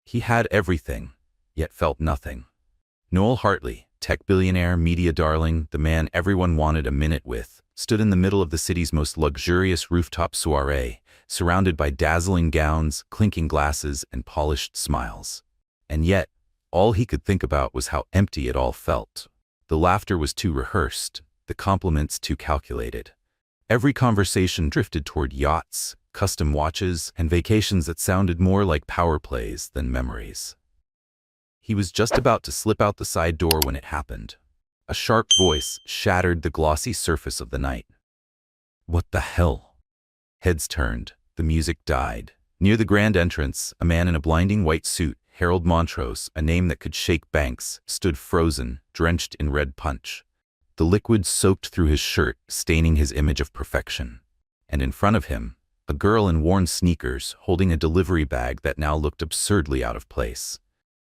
He had everything, yet felt nothing. Noel Hartley, tech billionaire, media darling, the man everyone wanted a minute with, stood in the middle of the city's most luxurious rooftop soiree, surrounded by dazzling gowns, clinking glasses, and polished smiles. And yet, all he could think about was how empty it all felt. The laughter was too rehearsed, the compliments too calculated. Every conversation drifted toward yachts, custom watches, and vacations that sounded more like power plays than memories. He was just about to slip out the side door when it happened. A sharp voice shattered the glossy surface of the night. What the hell? Heads turned. The music died. Near the grand entrance, a man in a blinding white suit, Harold Montrose, a name that could shake banks, stood frozen, drenched in red punch. The liquid soaked through his shirt, staining his image of perfection. And in front of him, a girl in worn sneakers, holding a delivery bag that now looked absurdly out of place.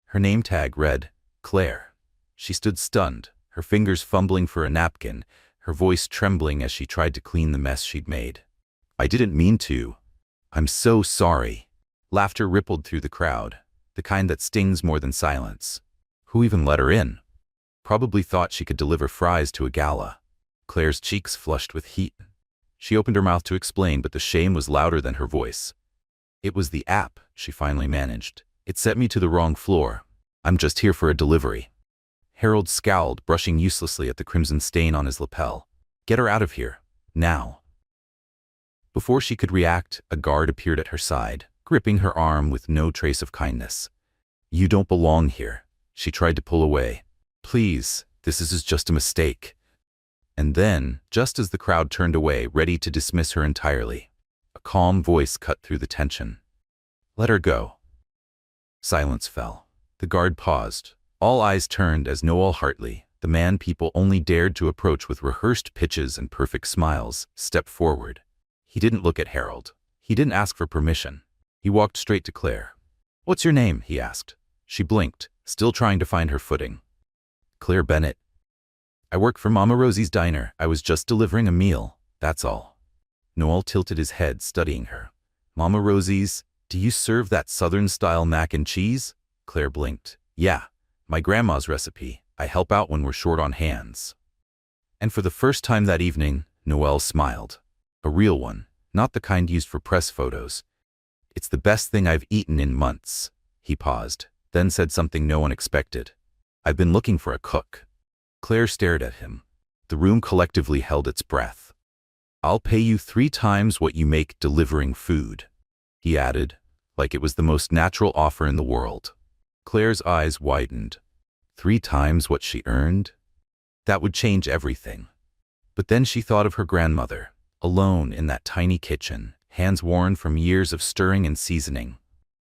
Her name tag read, Claire. She stood stunned, her fingers fumbling for a napkin, her voice trembling as she tried to clean the mess she'd made. I didn't mean to. I'm so sorry. Laughter rippled through the crowd, the kind that stings more than silence. Who even let her in? Probably thought she could deliver fries to a gala. Claire's cheeks flushed with heat. She opened her mouth to explain, but the shame was louder than her voice. It was the app, she finally managed. It set me to the wrong floor. I'm just here for a delivery. Harold scowled, brushing uselessly at the crimson stain on his lapel. Get her out of here. Now. Before she could react, a guard appeared at her side, gripping her arm with no trace of kindness. You don't belong here. She tried to pull away. Please, this is just a mistake. And then, just as the crowd turned away, ready to dismiss her entirely, a calm voice cut through the tension. Let her go. Silence fell. The guard paused. All eyes turned as Noel Hartley, the man people only dared to approach with rehearsed pitches and perfect smiles, stepped forward. He didn't look at Harold. He didn't ask for permission. He walked straight to Claire. What's your name? He asked. She blinked, still trying to find her footing. Claire Bennett. I work for Mama Rosie's diner. I was just delivering a meal, that's all. Noel tilted his head, studying her. Mama Rosie's? Do you serve that Southern-style mac and cheese? Claire blinked. Yeah, my grandma's recipe. I help out when we're short on hands. And for the first time that evening, Noel smiled. A real one, not the kind used for press photos. It's the best thing I've eaten in months. He paused, then said something no one expected. I've been looking for a cook. Claire stared at him. The room collectively held its breath. I'll pay you 3 times what you make delivering food, he added, like it was the most natural offer in the world. Claire's eyes widened. 3 times what she earned? That would change everything. But then she thought of her grandmother, alone in that tiny kitchen, hands worn from years of stirring and seasoning.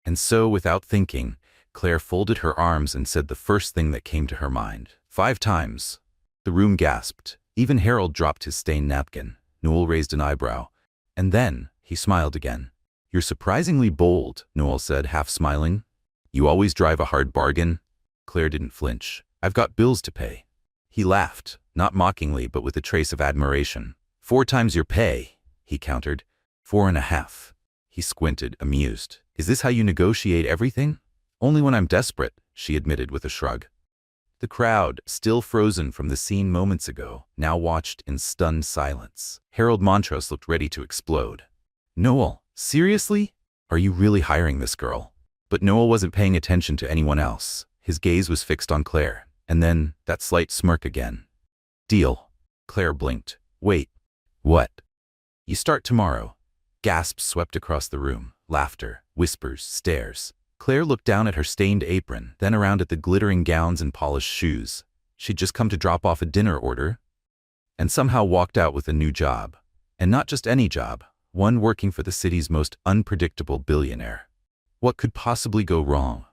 And so, without thinking, Claire folded her arms and said the first thing that came to her mind. 5 times. The room gasped. Even Harold dropped his stained napkin. Noel raised an eyebrow. And then, he smiled again. You're surprisingly bold, Noel said, half smiling. You always drive a hard bargain? Claire didn't flinch. I've got bills to pay. He laughed, not mockingly but with a trace of admiration. 4 times your pay, he countered. 4.5. He squinted, amused. Is this how you negotiate everything? Only when I'm desperate, she admitted with a shrug. The crowd, still frozen from the scene moments ago, now watched in stunned silence. Harold Montrose looked ready to explode. Noel, seriously? Are you really hiring this girl? But Noel wasn't paying attention to anyone else. His gaze was fixed on Claire, and then that slight smirk again. Deal. Claire blinked. Wait. What? You start tomorrow. Gasps swept across the room. Laughter, whispers, stares. Claire looked down at her stained apron, then around at the glittering gowns and polished shoes. She'd just come to drop off a dinner order, and somehow walked out with a new job. And not just any job, one working for the city's most unpredictable billionaire. What could possibly go wrong?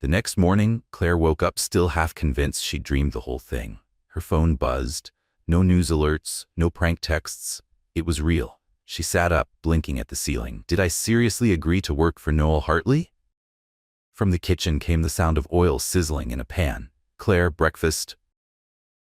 The next morning, Claire woke up still half convinced she'd dreamed the whole thing. Her phone buzzed. No news alerts, no prank texts. It was real. She sat up, blinking at the ceiling. Did I seriously agree to work for Noel Hartley? From the kitchen came the sound of oil sizzling in a pan. Claire, breakfast.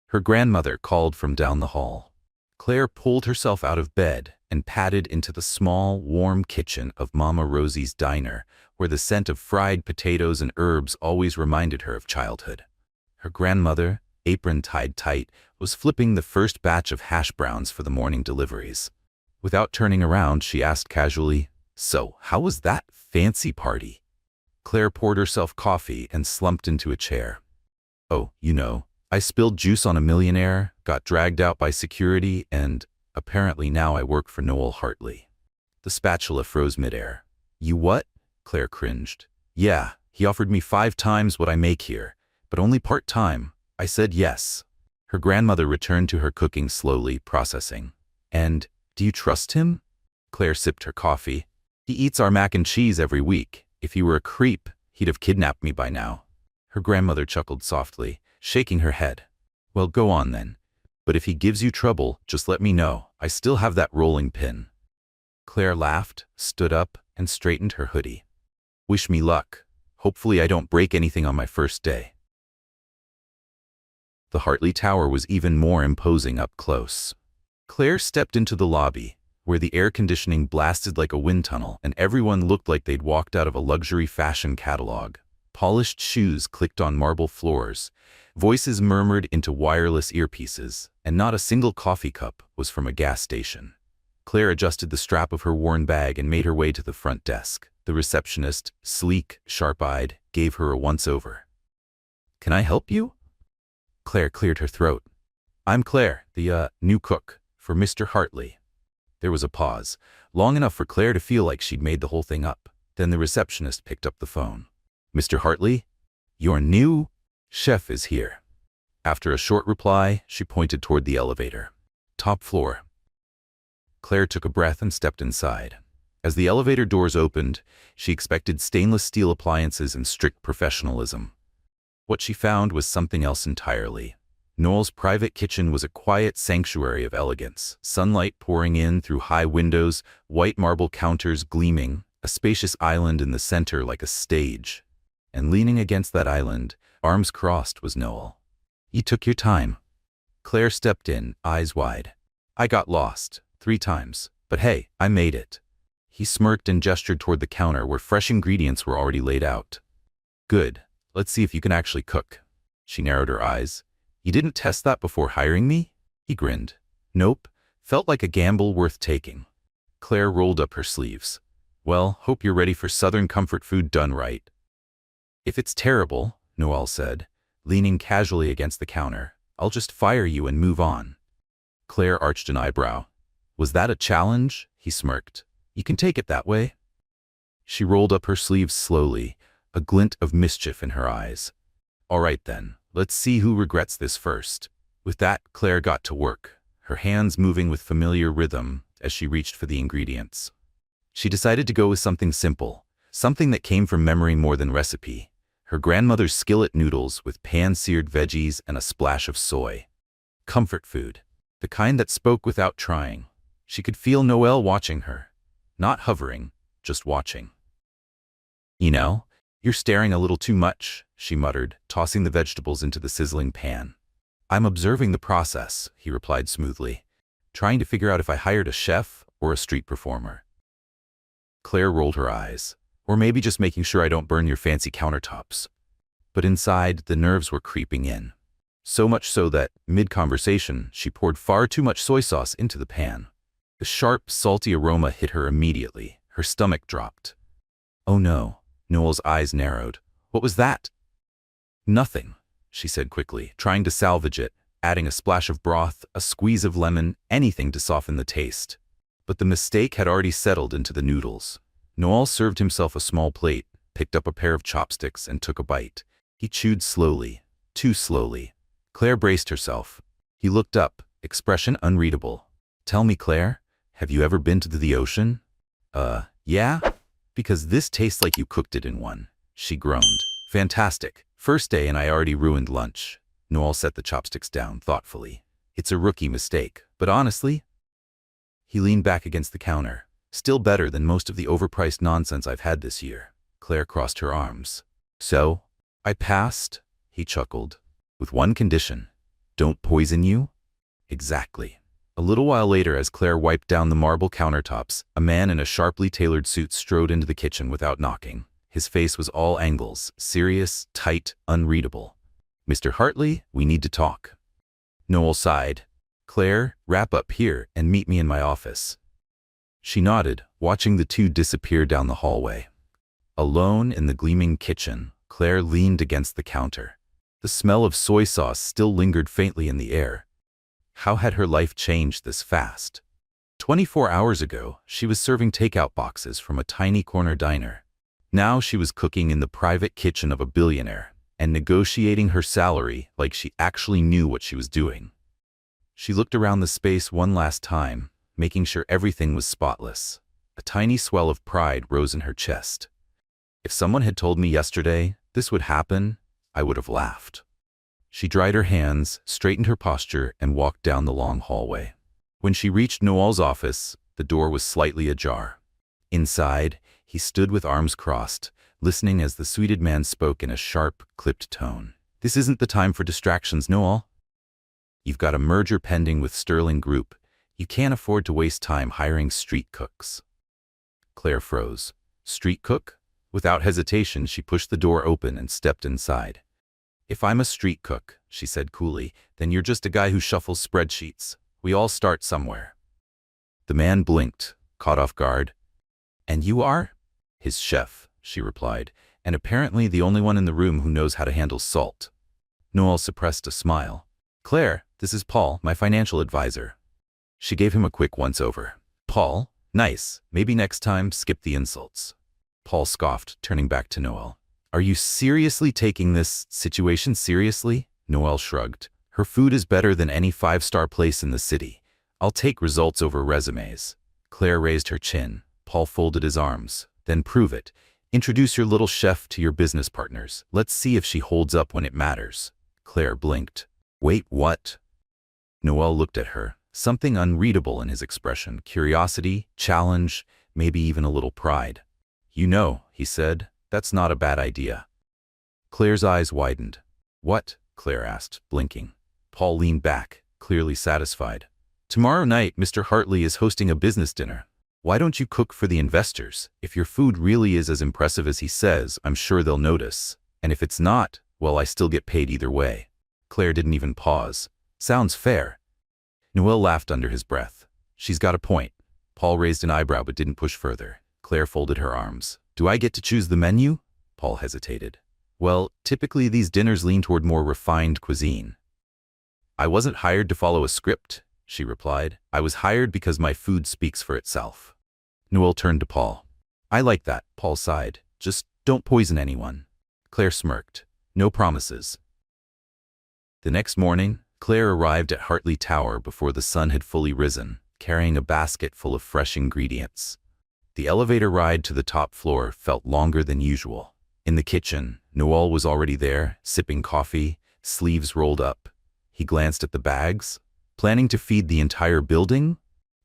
Her grandmother called from down the hall. Claire pulled herself out of bed and padded into the small, warm kitchen of Mama Rosie's diner, where where the scent of fried potatoes and herbs always reminded her of childhood. Her grandmother, apron tied tight, was flipping the first batch of hash browns for the morning deliveries. Without turning around, she asked casually, "So, how was that fancy party?" Claire poured herself coffee and slumped into a chair. "Oh, I spilled juice on a millionaire, got dragged out by security, and apparently now I work for Noel Hartley." The spatula froze midair. "You what?" Claire cringed. "Yeah, he offered me 5 times what I make here, but only part-time. I said yes." Her grandmother returned to her cooking slowly, processing. "And do you trust him?" Claire sipped her coffee. "He eats our mac and cheese every week. If he were a creep, he'd have kidnapped me by now." Her grandmother chuckled softly, shaking her head. "Well, go on then. But if he gives you trouble, just let me know. I still have that rolling pin." Claire laughed, stood up, and straightened her hoodie. "Wish me luck. Hopefully I don't break anything on my first day." The Hartley Tower was even more imposing up close. Claire stepped into the lobby, where the air conditioning blasted like a wind tunnel and everyone looked like they'd walked out of a luxury fashion catalog. Polished shoes clicked on marble floors, voices murmured into wireless earpieces, and not a single coffee cup was from a gas station. Claire adjusted the strap of her worn bag and made her way to the front desk. The receptionist, sleek, sharp-eyed, gave her a once-over. "Can I help you?" Claire cleared her throat. "I'm Claire, the new cook, for Mr. Hartley." There was a pause, long enough for Claire to feel like she'd made the whole thing up. Then the receptionist picked up the phone. "Mr. Hartley, your new chef is here." After a short reply, she pointed toward the elevator. "Top floor." Claire took a breath and stepped inside. As the elevator doors opened, she expected stainless steel appliances and strict professionalism. What she found was something else entirely. Noel's private kitchen was a quiet sanctuary of elegance, sunlight pouring in through high windows, white marble counters gleaming, a spacious island in the center like a stage. And leaning against that island, arms crossed, was Noel. "You took your time." Claire stepped in, eyes wide. "I got lost 3 times, but hey, I made it." He smirked and gestured toward the counter where fresh ingredients were already laid out. "Good. Let's see if you can actually cook." She narrowed her eyes. "You didn't test that before hiring me?" He grinned. "Nope. Felt like a gamble worth taking." Claire rolled up her sleeves. "Well, hope you're ready for Southern comfort food done right." "If it's terrible," Noel said, leaning casually against the counter, "I'll just fire you and move on." Claire arched an eyebrow. "Was that a challenge?" He smirked. "You can take it that way." She rolled up her sleeves slowly, a glint of mischief in her eyes. "All right then, let's see who regrets this first." With that, Claire got to work, her hands moving with familiar rhythm as she reached for the ingredients. She decided to go with something simple, something that came from memory more than recipe. Her grandmother's skillet noodles with pan-seared veggies and a splash of soy. Comfort food, the kind that spoke without trying. She could feel Noel watching her. Not hovering, just watching. You're staring a little too much," she muttered, tossing the vegetables into the sizzling pan. "I'm observing the process," he replied smoothly, "trying to figure out if I hired a chef or a street performer." Claire rolled her eyes. "Or maybe just making sure I don't burn your fancy countertops." But inside, the nerves were creeping in. So much so that, mid-conversation, she poured far too much soy sauce into the pan. The sharp, salty aroma hit her immediately. Her stomach dropped. "Oh no." Noel's eyes narrowed. "What was that?" "Nothing," she said quickly, trying to salvage it, adding a splash of broth, a squeeze of lemon, anything to soften the taste. But the mistake had already settled into the noodles. Noel served himself a small plate, picked up a pair of chopsticks, and took a bite. He chewed slowly, too slowly. Claire braced herself. He looked up, expression unreadable. "Tell me, Claire, have you ever been to the ocean?" Yeah? Because this tastes like you cooked it in one." She groaned. "Fantastic. First day and I already ruined lunch." Noel set the chopsticks down thoughtfully. "It's a rookie mistake, but honestly..." He leaned back against the counter. "Still better than most of the overpriced nonsense I've had this year." Claire crossed her arms. "So, I passed," he chuckled. "With one condition. Don't poison you?" "Exactly." A little while later, as Claire wiped down the marble countertops, a man in a sharply tailored suit strode into the kitchen without knocking. His face was all angles, serious, tight, unreadable. "Mr. Hartley, we need to talk." Noel sighed. "Claire, wrap up here and meet me in my office." She nodded, watching the two disappear down the hallway. Alone in the gleaming kitchen, Claire leaned against the counter. The smell of soy sauce still lingered faintly in the air. How had her life changed this fast? 24 hours ago, she was serving takeout boxes from a tiny corner diner. Now she was cooking in the private kitchen of a billionaire and negotiating her salary like she actually knew what she was doing. She looked around the space one last time, making sure everything was spotless. A tiny swell of pride rose in her chest. If someone had told me yesterday this would happen, I would have laughed. She dried her hands, straightened her posture, and walked down the long hallway. When she reached Noel's office, the door was slightly ajar. Inside, he stood with arms crossed, listening as the suited man spoke in a sharp, clipped tone. "This isn't the time for distractions, Noel. You've got a merger pending with Sterling Group. You can't afford to waste time hiring street cooks." Claire froze. "Street cook?" Without hesitation, she pushed the door open and stepped inside. "If I'm a street cook," she said coolly, "then you're just a guy who shuffles spreadsheets. We all start somewhere." The man blinked, caught off guard. "And you are?" "His chef," she replied, "and apparently the only one in the room who knows how to handle salt." Noel suppressed a smile. "Claire, this is Paul, my financial advisor." She gave him a quick once-over. "Paul? Nice. Maybe next time, skip the insults." Paul scoffed, turning back to Noel. "Are you seriously taking this situation seriously?" Noel shrugged. "Her food is better than any five-star place in the city. I'll take results over resumes." Claire raised her chin. Paul folded his arms. "Then prove it. Introduce your little chef to your business partners. Let's see if she holds up when it matters." Claire blinked. "Wait, what?" Noel looked at her. Something unreadable in his expression. Curiosity, challenge, maybe even a little pride. "You know," he said, "that's not a bad idea." Claire's eyes widened. "What?" Claire asked, blinking. Paul leaned back, clearly satisfied. "Tomorrow night, Mr. Hartley is hosting a business dinner. Why don't you cook for the investors? If your food really is as impressive as he says, I'm sure they'll notice. And if it's not, well, I still get paid either way." Claire didn't even pause. "Sounds fair." Noel laughed under his breath. "She's got a point." Paul raised an eyebrow but didn't push further. Claire folded her arms. "Do I get to choose the menu?" Paul hesitated. "Well, typically these dinners lean toward more refined cuisine." "I wasn't hired to follow a script," she replied. "I was hired because my food speaks for itself." Noel turned to Paul. "I like that," Paul sighed. "Just don't poison anyone." Claire smirked. "No promises." The next morning, Claire arrived at Hartley Tower before the sun had fully risen, carrying a basket full of fresh ingredients. The elevator ride to the top floor felt longer than usual. In the kitchen, Noel was already there, sipping coffee, sleeves rolled up. He glanced at the bags. "Planning to feed the entire building?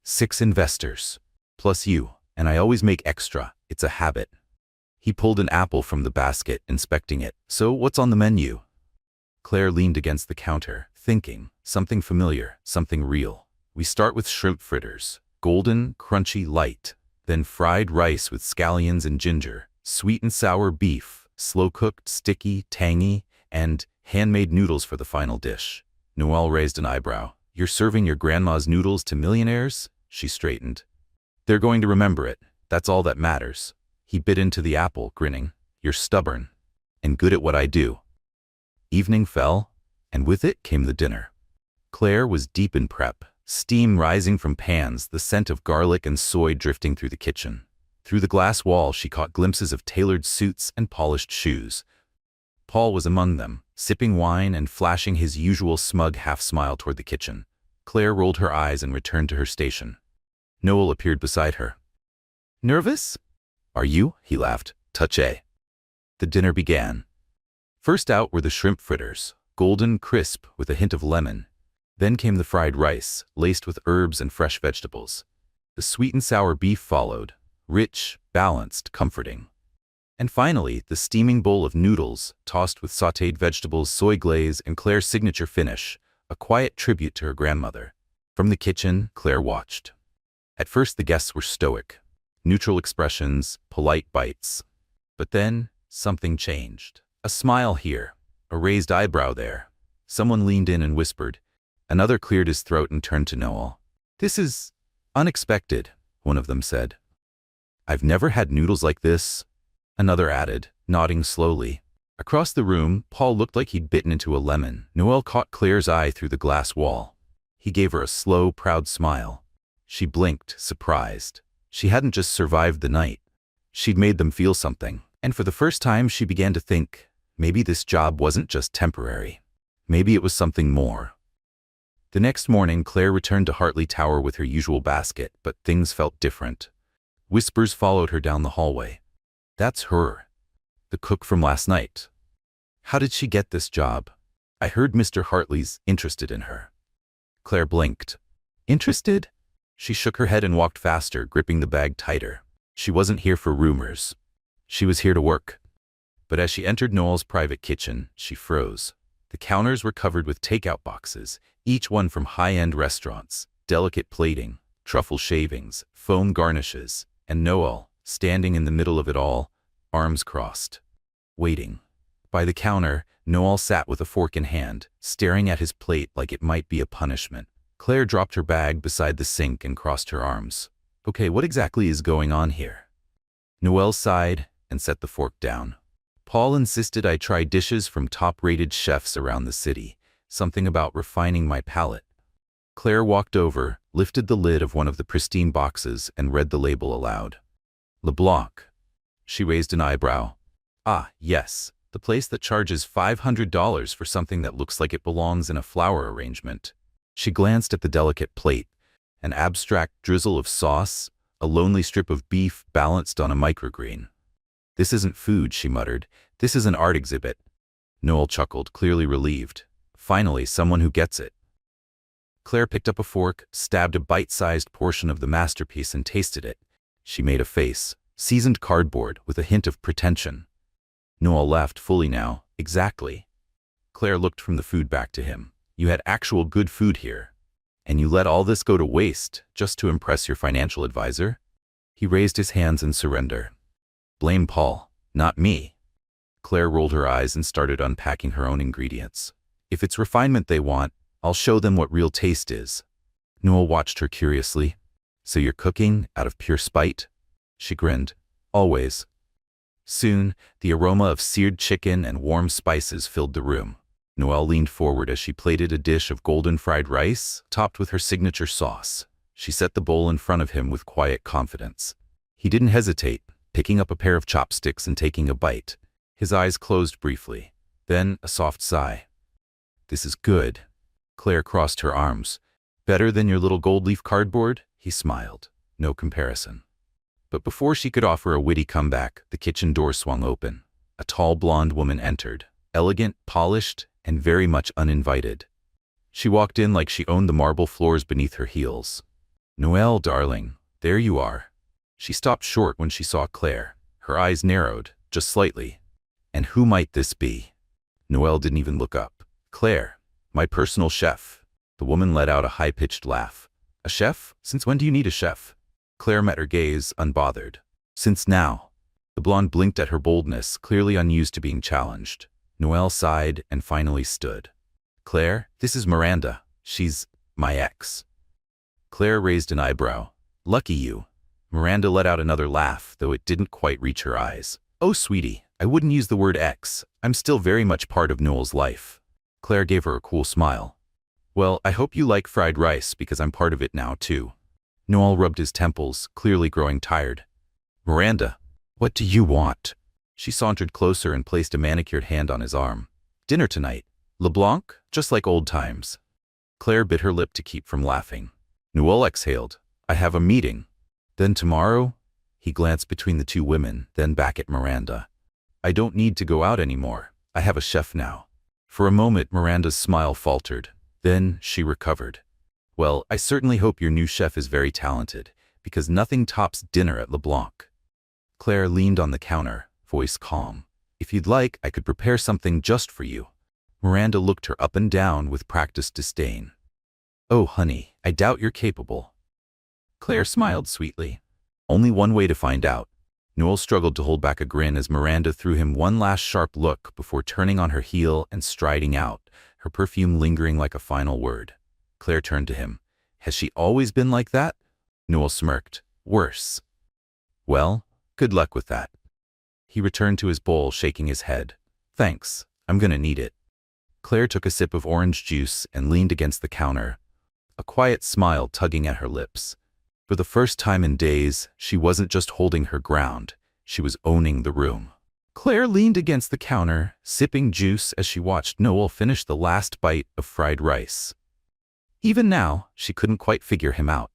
6 investors. Plus you, and I always make extra. It's a habit." He pulled an apple from the basket, inspecting it. "So what's on the menu?" Claire leaned against the counter, thinking. Something familiar, something real. "We start with shrimp fritters. Golden, crunchy, light. Then fried rice with scallions and ginger. Sweet and sour beef. Slow-cooked, sticky, tangy. And handmade noodles for the final dish." Noel raised an eyebrow. "You're serving your grandma's noodles to millionaires?" She straightened. "They're going to remember it. That's all that matters." He bit into the apple, grinning. "You're stubborn. And good at what I do." Evening fell, and with it came the dinner. Claire was deep in prep, steam rising from pans, the scent of garlic and soy drifting through the kitchen. Through the glass wall, she caught glimpses of tailored suits and polished shoes. Paul was among them, sipping wine and flashing his usual smug half-smile toward the kitchen. Claire rolled her eyes and returned to her station. Noel appeared beside her. "Nervous?" "Are you?" he laughed. "Touché." The dinner began. First out were the shrimp fritters, golden, crisp, with a hint of lemon. Then came the fried rice, laced with herbs and fresh vegetables. The sweet and sour beef followed, rich, balanced, comforting. And finally, the steaming bowl of noodles, tossed with sautéed vegetables, soy glaze, and Claire's signature finish, a quiet tribute to her grandmother. From the kitchen, Claire watched. At first the guests were stoic. Neutral expressions, polite bites. But then, something changed. A smile here, a raised eyebrow there. Someone leaned in and whispered. Another cleared his throat and turned to Noel. "This is unexpected," one of them said. "I've never had noodles like this," another added, nodding slowly. Across the room, Paul looked like he'd bitten into a lemon. Noel caught Claire's eye through the glass wall. He gave her a slow, proud smile. She blinked, surprised. She hadn't just survived the night. She'd made them feel something. And for the first time, she began to think, maybe this job wasn't just temporary. Maybe it was something more. The next morning, Claire returned to Hartley Tower with her usual basket, but things felt different. Whispers followed her down the hallway. "That's her. The cook from last night. How did she get this job? I heard Mr. Hartley's interested in her." Claire blinked. "Interested?" She shook her head and walked faster, gripping the bag tighter. She wasn't here for rumors. She was here to work. But as she entered Noel's private kitchen, she froze. The counters were covered with takeout boxes, each one from high-end restaurants, delicate plating, truffle shavings, foam garnishes, and Noel, standing in the middle of it all, arms crossed, waiting. By the counter, Noel sat with a fork in hand, staring at his plate like it might be a punishment. Claire dropped her bag beside the sink and crossed her arms. "Okay, what exactly is going on here?" Noel sighed and set the fork down. "Paul insisted I try dishes from top-rated chefs around the city, something about refining my palate." Claire walked over, lifted the lid of one of the pristine boxes, and read the label aloud. "LeBlanc." She raised an eyebrow. "Ah, yes, the place that charges $500 for something that looks like it belongs in a flower arrangement." She glanced at the delicate plate, an abstract drizzle of sauce, a lonely strip of beef balanced on a microgreen. "This isn't food," she muttered. "This is an art exhibit." Noel chuckled, clearly relieved. Finally, someone who gets it. Claire picked up a fork, stabbed a bite-sized portion of the masterpiece and tasted it. She made a face, seasoned cardboard with a hint of pretension. Noel laughed fully now. "Exactly." Claire looked from the food back to him. "You had actual good food here. And you let all this go to waste just to impress your financial advisor?" He raised his hands in surrender. "Blame Paul, not me." Claire rolled her eyes and started unpacking her own ingredients. "If it's refinement they want, I'll show them what real taste is." Noel watched her curiously. "So you're cooking out of pure spite?" She grinned. "Always." Soon, the aroma of seared chicken and warm spices filled the room. Noel leaned forward as she plated a dish of golden fried rice, topped with her signature sauce. She set the bowl in front of him with quiet confidence. He didn't hesitate, picking up a pair of chopsticks and taking a bite. His eyes closed briefly. Then a soft sigh. "This is good." Claire crossed her arms. "Better than your little gold leaf cardboard?" He smiled. "No comparison." But before she could offer a witty comeback, the kitchen door swung open. A tall blonde woman entered, elegant, polished, and very much uninvited. She walked in like she owned the marble floors beneath her heels. "Noel, darling, there you are." She stopped short when she saw Claire. Her eyes narrowed, just slightly. "And who might this be?" Noel didn't even look up. "Claire, my personal chef." The woman let out a high-pitched laugh. "A chef? Since when do you need a chef?" Claire met her gaze, unbothered. "Since now." The blonde blinked at her boldness, clearly unused to being challenged. Noel sighed and finally stood. "Claire, this is Miranda. She's my ex." Claire raised an eyebrow. "Lucky you." Miranda let out another laugh, though it didn't quite reach her eyes. "Oh, sweetie, I wouldn't use the word ex. I'm still very much part of Noel's life." Claire gave her a cool smile. "Well, I hope you like fried rice because I'm part of it now, too." Noel rubbed his temples, clearly growing tired. "Miranda, what do you want?" She sauntered closer and placed a manicured hand on his arm. "Dinner tonight. LeBlanc, just like old times." Claire bit her lip to keep from laughing. Noel exhaled. "I have a meeting." "Then tomorrow?" He glanced between the two women, then back at Miranda. "I don't need to go out anymore. I have a chef now." For a moment, Miranda's smile faltered. Then she recovered. "Well, I certainly hope your new chef is very talented, because nothing tops dinner at LeBlanc." Claire leaned on the counter, voice calm. "If you'd like, I could prepare something just for you." Miranda looked her up and down with practiced disdain. "Oh, honey, I doubt you're capable." Claire smiled sweetly. "Only one way to find out." Noel struggled to hold back a grin as Miranda threw him one last sharp look before turning on her heel and striding out, her perfume lingering like a final word. Claire turned to him. Has she always been like that? Noel smirked. Worse. Well, good luck with that. He returned to his bowl, shaking his head. Thanks, I'm gonna need it. Claire took a sip of orange juice and leaned against the counter, a quiet smile tugging at her lips. For the first time in days, she wasn't just holding her ground, she was owning the room. Claire leaned against the counter, sipping juice as she watched Noel finish the last bite of fried rice. Even now, she couldn't quite figure him out.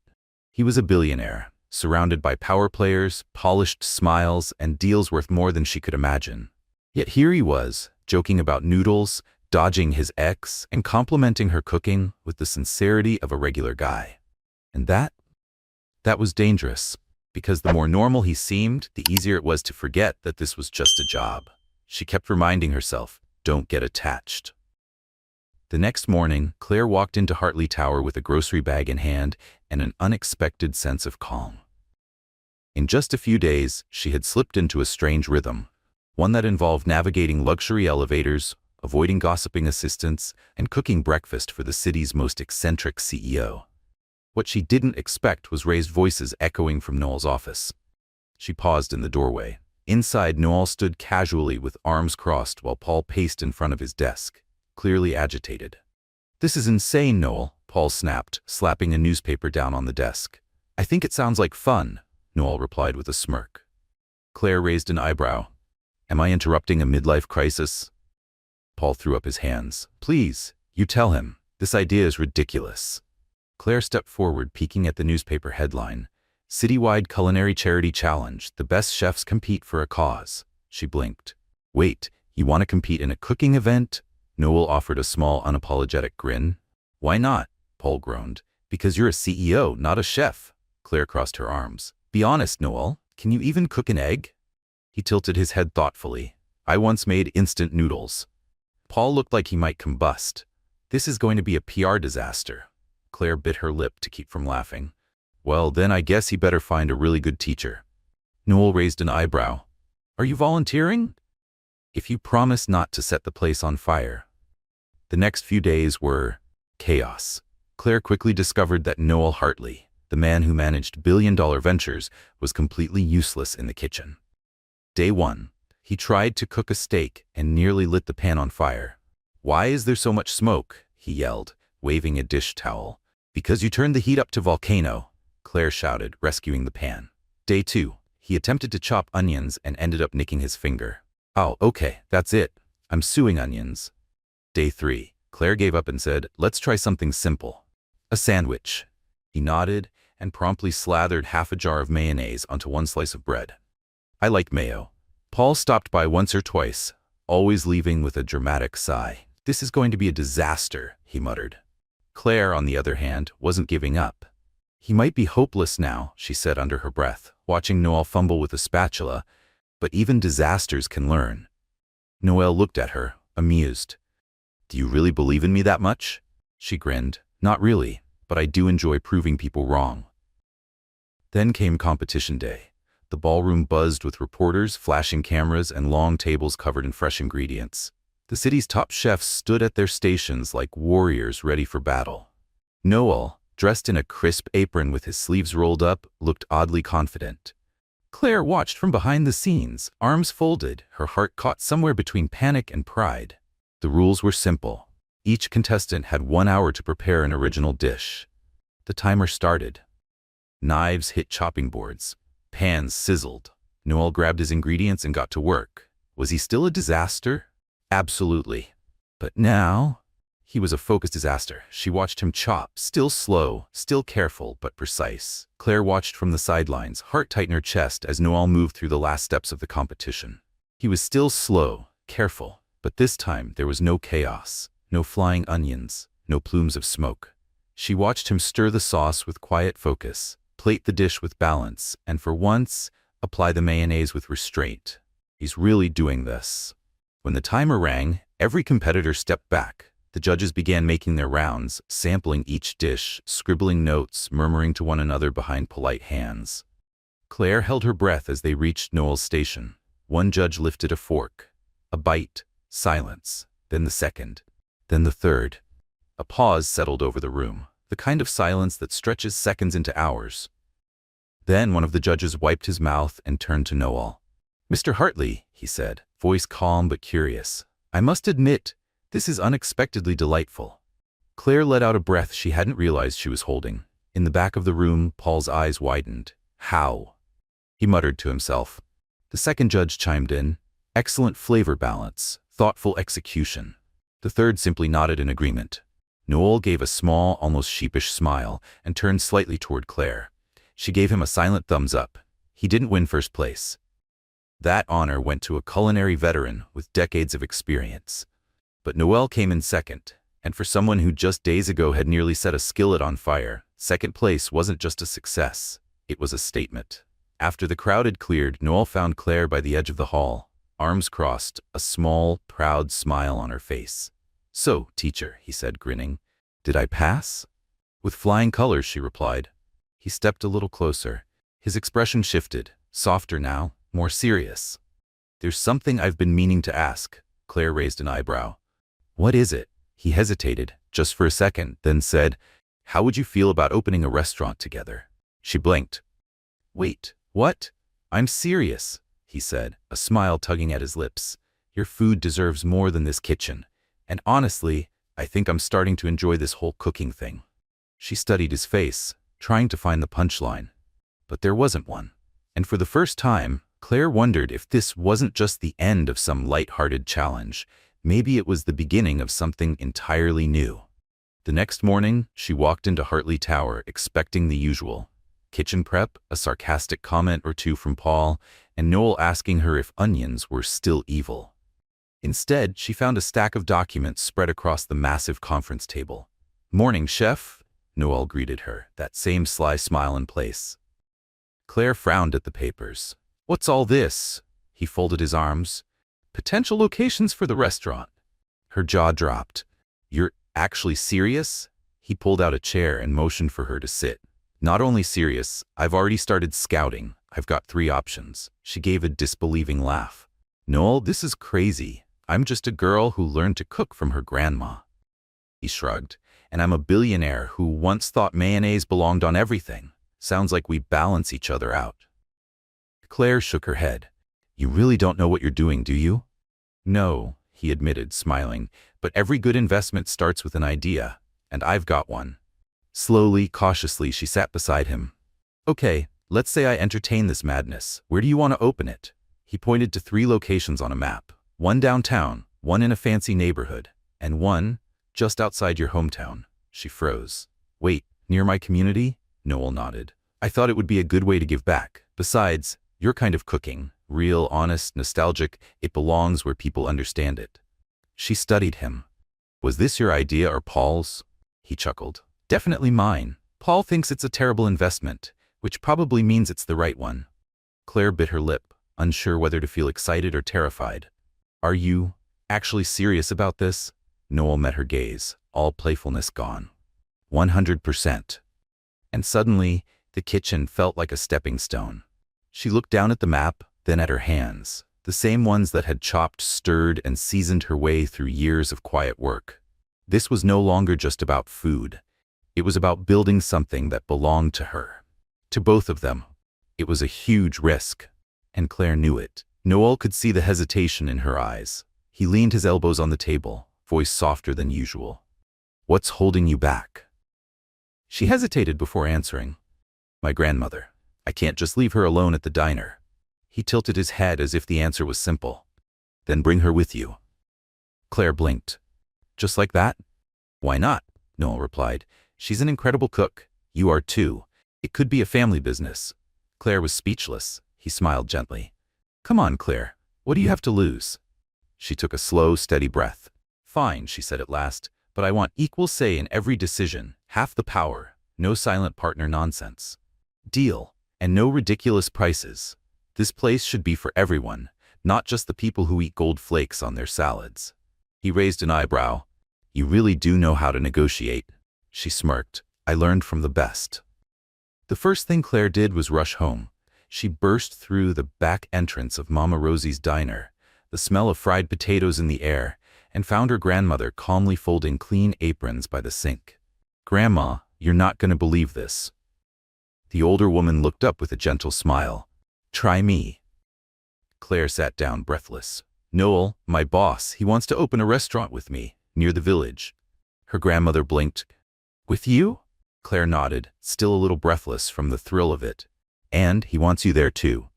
He was a billionaire, surrounded by power players, polished smiles, and deals worth more than she could imagine. Yet here he was, joking about noodles, dodging his ex, and complimenting her cooking with the sincerity of a regular guy. And that was dangerous, because the more normal he seemed, the easier it was to forget that this was just a job. She kept reminding herself, don't get attached. The next morning, Claire walked into Hartley Tower with a grocery bag in hand and an unexpected sense of calm. In just a few days, she had slipped into a strange rhythm, one that involved navigating luxury elevators, avoiding gossiping assistants, and cooking breakfast for the city's most eccentric CEO. What she didn't expect was raised voices echoing from Noel's office. She paused in the doorway. Inside, Noel stood casually with arms crossed while Paul paced in front of his desk, clearly agitated. This is insane, Noel, Paul snapped, slapping a newspaper down on the desk. I think it sounds like fun, Noel replied with a smirk. Claire raised an eyebrow. Am I interrupting a midlife crisis? Paul threw up his hands. Please, you tell him. This idea is ridiculous. Claire stepped forward, peeking at the newspaper headline. Citywide Culinary Charity Challenge. The best chefs compete for a cause. She blinked. Wait, you want to compete in a cooking event? Noel offered a small, unapologetic grin. Why not? Paul groaned. Because you're a CEO, not a chef. Claire crossed her arms. Be honest, Noel. Can you even cook an egg? He tilted his head thoughtfully. I once made instant noodles. Paul looked like he might combust. This is going to be a PR disaster. Claire bit her lip to keep from laughing. Well, then I guess he better find a really good teacher. Noel raised an eyebrow. Are you volunteering? If you promise not to set the place on fire. The next few days were chaos. Claire quickly discovered that Noel Hartley, the man who managed billion-dollar ventures, was completely useless in the kitchen. Day 1. He tried to cook a steak and nearly lit the pan on fire. Why is there so much smoke? He yelled, waving a dish towel. Because you turned the heat up to volcano, Claire shouted, rescuing the pan. Day 2. He attempted to chop onions and ended up nicking his finger. Oh, okay, that's it. I'm suing onions. Day 3. Claire gave up and said, let's try something simple. A sandwich. He nodded and promptly slathered half a jar of mayonnaise onto one slice of bread. I like mayo. Paul stopped by once or twice, always leaving with a dramatic sigh. This is going to be a disaster, he muttered. Claire, on the other hand, wasn't giving up. He might be hopeless now, she said under her breath, watching Noel fumble with a spatula, but even disasters can learn. Noel looked at her, amused. Do you really believe in me that much? She grinned. Not really, but I do enjoy proving people wrong. Then came competition day. The ballroom buzzed with reporters, flashing cameras, and long tables covered in fresh ingredients. The city's top chefs stood at their stations like warriors ready for battle. Noel, dressed in a crisp apron with his sleeves rolled up, looked oddly confident. Claire watched from behind the scenes, arms folded, her heart caught somewhere between panic and pride. The rules were simple. Each contestant had 1 hour to prepare an original dish. The timer started. Knives hit chopping boards. Pans sizzled. Noel grabbed his ingredients and got to work. Was he still a disaster? Absolutely. But now, he was a focused disaster. She watched him chop, still slow, still careful, but precise. Claire watched from the sidelines, heart tight in her chest as Noel moved through the last steps of the competition. He was still slow, careful, but this time there was no chaos, no flying onions, no plumes of smoke. She watched him stir the sauce with quiet focus, plate the dish with balance, and for once, apply the mayonnaise with restraint. He's really doing this. When the timer rang, every competitor stepped back. The judges began making their rounds, sampling each dish, scribbling notes, murmuring to one another behind polite hands. Claire held her breath as they reached Noel's station. One judge lifted a fork. A bite. Silence. Then the second. Then the third. A pause settled over the room, the kind of silence that stretches seconds into hours. Then one of the judges wiped his mouth and turned to Noel. "Mr. Hartley," he said, voice calm but curious, "I must admit, this is unexpectedly delightful." Claire let out a breath she hadn't realized she was holding. In the back of the room, Paul's eyes widened. "How?" he muttered to himself. The second judge chimed in. "Excellent flavor balance, thoughtful execution." The third simply nodded in agreement. Noel gave a small, almost sheepish smile and turned slightly toward Claire. She gave him a silent thumbs up. He didn't win first place. That honor went to a culinary veteran with decades of experience. But Noel came in second, and for someone who just days ago had nearly set a skillet on fire, second place wasn't just a success, it was a statement. After the crowd had cleared, Noel found Claire by the edge of the hall, arms crossed, a small, proud smile on her face. "So, teacher," he said, grinning, "did I pass?" "With flying colors," she replied. He stepped a little closer. His expression shifted, softer now, more serious. "There's something I've been meaning to ask." Claire raised an eyebrow. "What is it?" He hesitated, just for a second, then said, "How would you feel about opening a restaurant together?" She blinked. "Wait, what?" "I'm serious," he said, a smile tugging at his lips. "Your food deserves more than this kitchen. And honestly, I think I'm starting to enjoy this whole cooking thing." She studied his face, trying to find the punchline. But there wasn't one. And for the first time, Claire wondered if this wasn't just the end of some light-hearted challenge. Maybe it was the beginning of something entirely new. The next morning, she walked into Hartley Tower expecting the usual. Kitchen prep, a sarcastic comment or two from Paul, and Noel asking her if onions were still evil. Instead, she found a stack of documents spread across the massive conference table. "Morning, chef," Noel greeted her, that same sly smile in place. Claire frowned at the papers. "What's all this?" He folded his arms. "Potential locations for the restaurant." Her jaw dropped. "You're actually serious?" He pulled out a chair and motioned for her to sit. "Not only serious, I've already started scouting. I've got 3 options." She gave a disbelieving laugh. "Noel, this is crazy. I'm just a girl who learned to cook from her grandma." He shrugged. "And I'm a billionaire who once thought mayonnaise belonged on everything. Sounds like we balance each other out." Claire shook her head. "You really don't know what you're doing, do you?" "No," he admitted, smiling, "but every good investment starts with an idea, and I've got one." Slowly, cautiously, she sat beside him. "Okay, let's say I entertain this madness. Where do you want to open it?" He pointed to 3 locations on a map. One downtown, one in a fancy neighborhood, and one just outside your hometown. She froze. "Wait, near my community?" Noel nodded. "I thought it would be a good way to give back. Besides, your kind of cooking, real, honest, nostalgic, it belongs where people understand it." She studied him. "Was this your idea or Paul's?" He chuckled. "Definitely mine. Paul thinks it's a terrible investment, which probably means it's the right one." Claire bit her lip, unsure whether to feel excited or terrified. "Are you actually serious about this?" Noel met her gaze, all playfulness gone. 100%. And suddenly, the kitchen felt like a stepping stone. She looked down at the map, then at her hands, the same ones that had chopped, stirred, and seasoned her way through years of quiet work. This was no longer just about food. It was about building something that belonged to her. To both of them. It was a huge risk, and Claire knew it. Noel could see the hesitation in her eyes. He leaned his elbows on the table, voice softer than usual. "What's holding you back?" She hesitated before answering. "My grandmother. I can't just leave her alone at the diner." He tilted his head as if the answer was simple. "Then bring her with you." Claire blinked. "Just like that?" "Why not?" Noel replied. "She's an incredible cook. You are too. It could be a family business." Claire was speechless. He smiled gently. "Come on, Claire. What do you have to lose?" She took a slow, steady breath. "Fine," she said at last, "but I want equal say in every decision, half the power, no silent partner nonsense." "Deal. And no ridiculous prices. This place should be for everyone, not just the people who eat gold flakes on their salads." He raised an eyebrow. "You really do know how to negotiate." She smirked. "I learned from the best." The first thing Claire did was rush home. She burst through the back entrance of Mama Rosie's diner, the smell of fried potatoes in the air, and found her grandmother calmly folding clean aprons by the sink. "Grandma, you're not going to believe this." The older woman looked up with a gentle smile. "Try me." Claire sat down breathless. "Noel, my boss, he wants to open a restaurant with me, near the village." Her grandmother blinked. "With you?" Claire nodded, still a little breathless from the thrill of it. "And he wants you there too."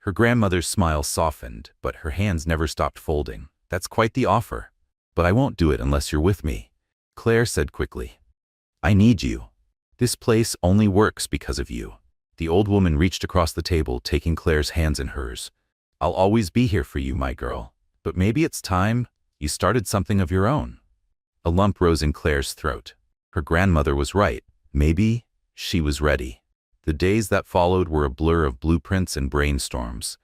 Her grandmother's smile softened, but her hands never stopped folding. "That's quite the offer. But I won't do it unless you're with me," Claire said quickly. "I need you. This place only works because of you." The old woman reached across the table, taking Claire's hands in hers. "I'll always be here for you, my girl. But maybe it's time you started something of your own." A lump rose in Claire's throat. Her grandmother was right. Maybe she was ready. The days that followed were a blur of blueprints and brainstorms.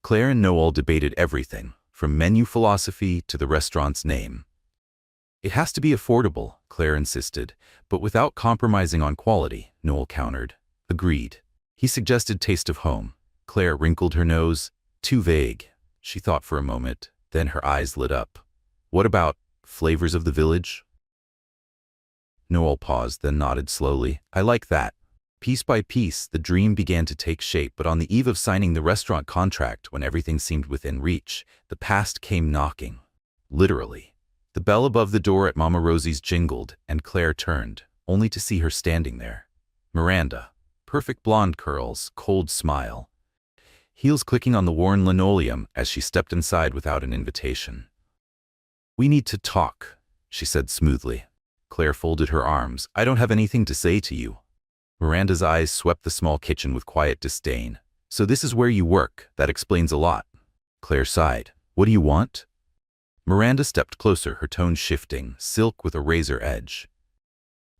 Claire and Noel debated everything, from menu philosophy to the restaurant's name. "It has to be affordable," Claire insisted, "but without compromising on quality," Noel countered. "Agreed." He suggested taste of home. Claire wrinkled her nose. "Too vague." She thought for a moment, then her eyes lit up. "What about flavors of the village?" Noel paused, then nodded slowly. "I like that." Piece by piece, the dream began to take shape, but on the eve of signing the restaurant contract, when everything seemed within reach, the past came knocking. Literally. The bell above the door at Mama Rosie's jingled, and Claire turned, only to see her standing there. Miranda. Perfect blonde curls, cold smile. Heels clicking on the worn linoleum as she stepped inside without an invitation. "We need to talk," she said smoothly. Claire folded her arms. "I don't have anything to say to you." Miranda's eyes swept the small kitchen with quiet disdain. "So this is where you work. That explains a lot." Claire sighed. "What do you want?" Miranda stepped closer, her tone shifting, silk with a razor edge.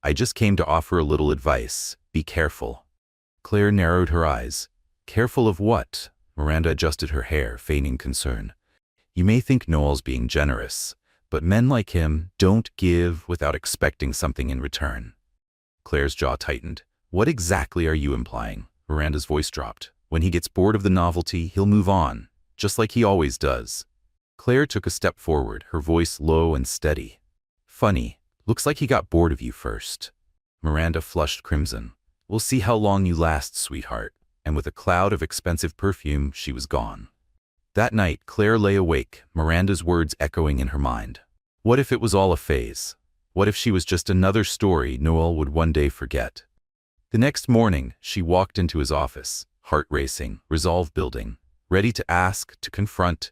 "I just came to offer a little advice. Be careful." Claire narrowed her eyes. "Careful of what?" Miranda adjusted her hair, feigning concern. "You may think Noel's being generous, but men like him don't give without expecting something in return." Claire's jaw tightened. "What exactly are you implying?" Miranda's voice dropped. "When he gets bored of the novelty, he'll move on, just like he always does." Claire took a step forward, her voice low and steady. "Funny. Looks like he got bored of you first." Miranda flushed crimson. "We'll see how long you last, sweetheart." And with a cloud of expensive perfume, she was gone. That night, Claire lay awake, Miranda's words echoing in her mind. What if it was all a phase? What if she was just another story Noel would one day forget? The next morning, she walked into his office, heart racing, resolve building, ready to ask, to confront,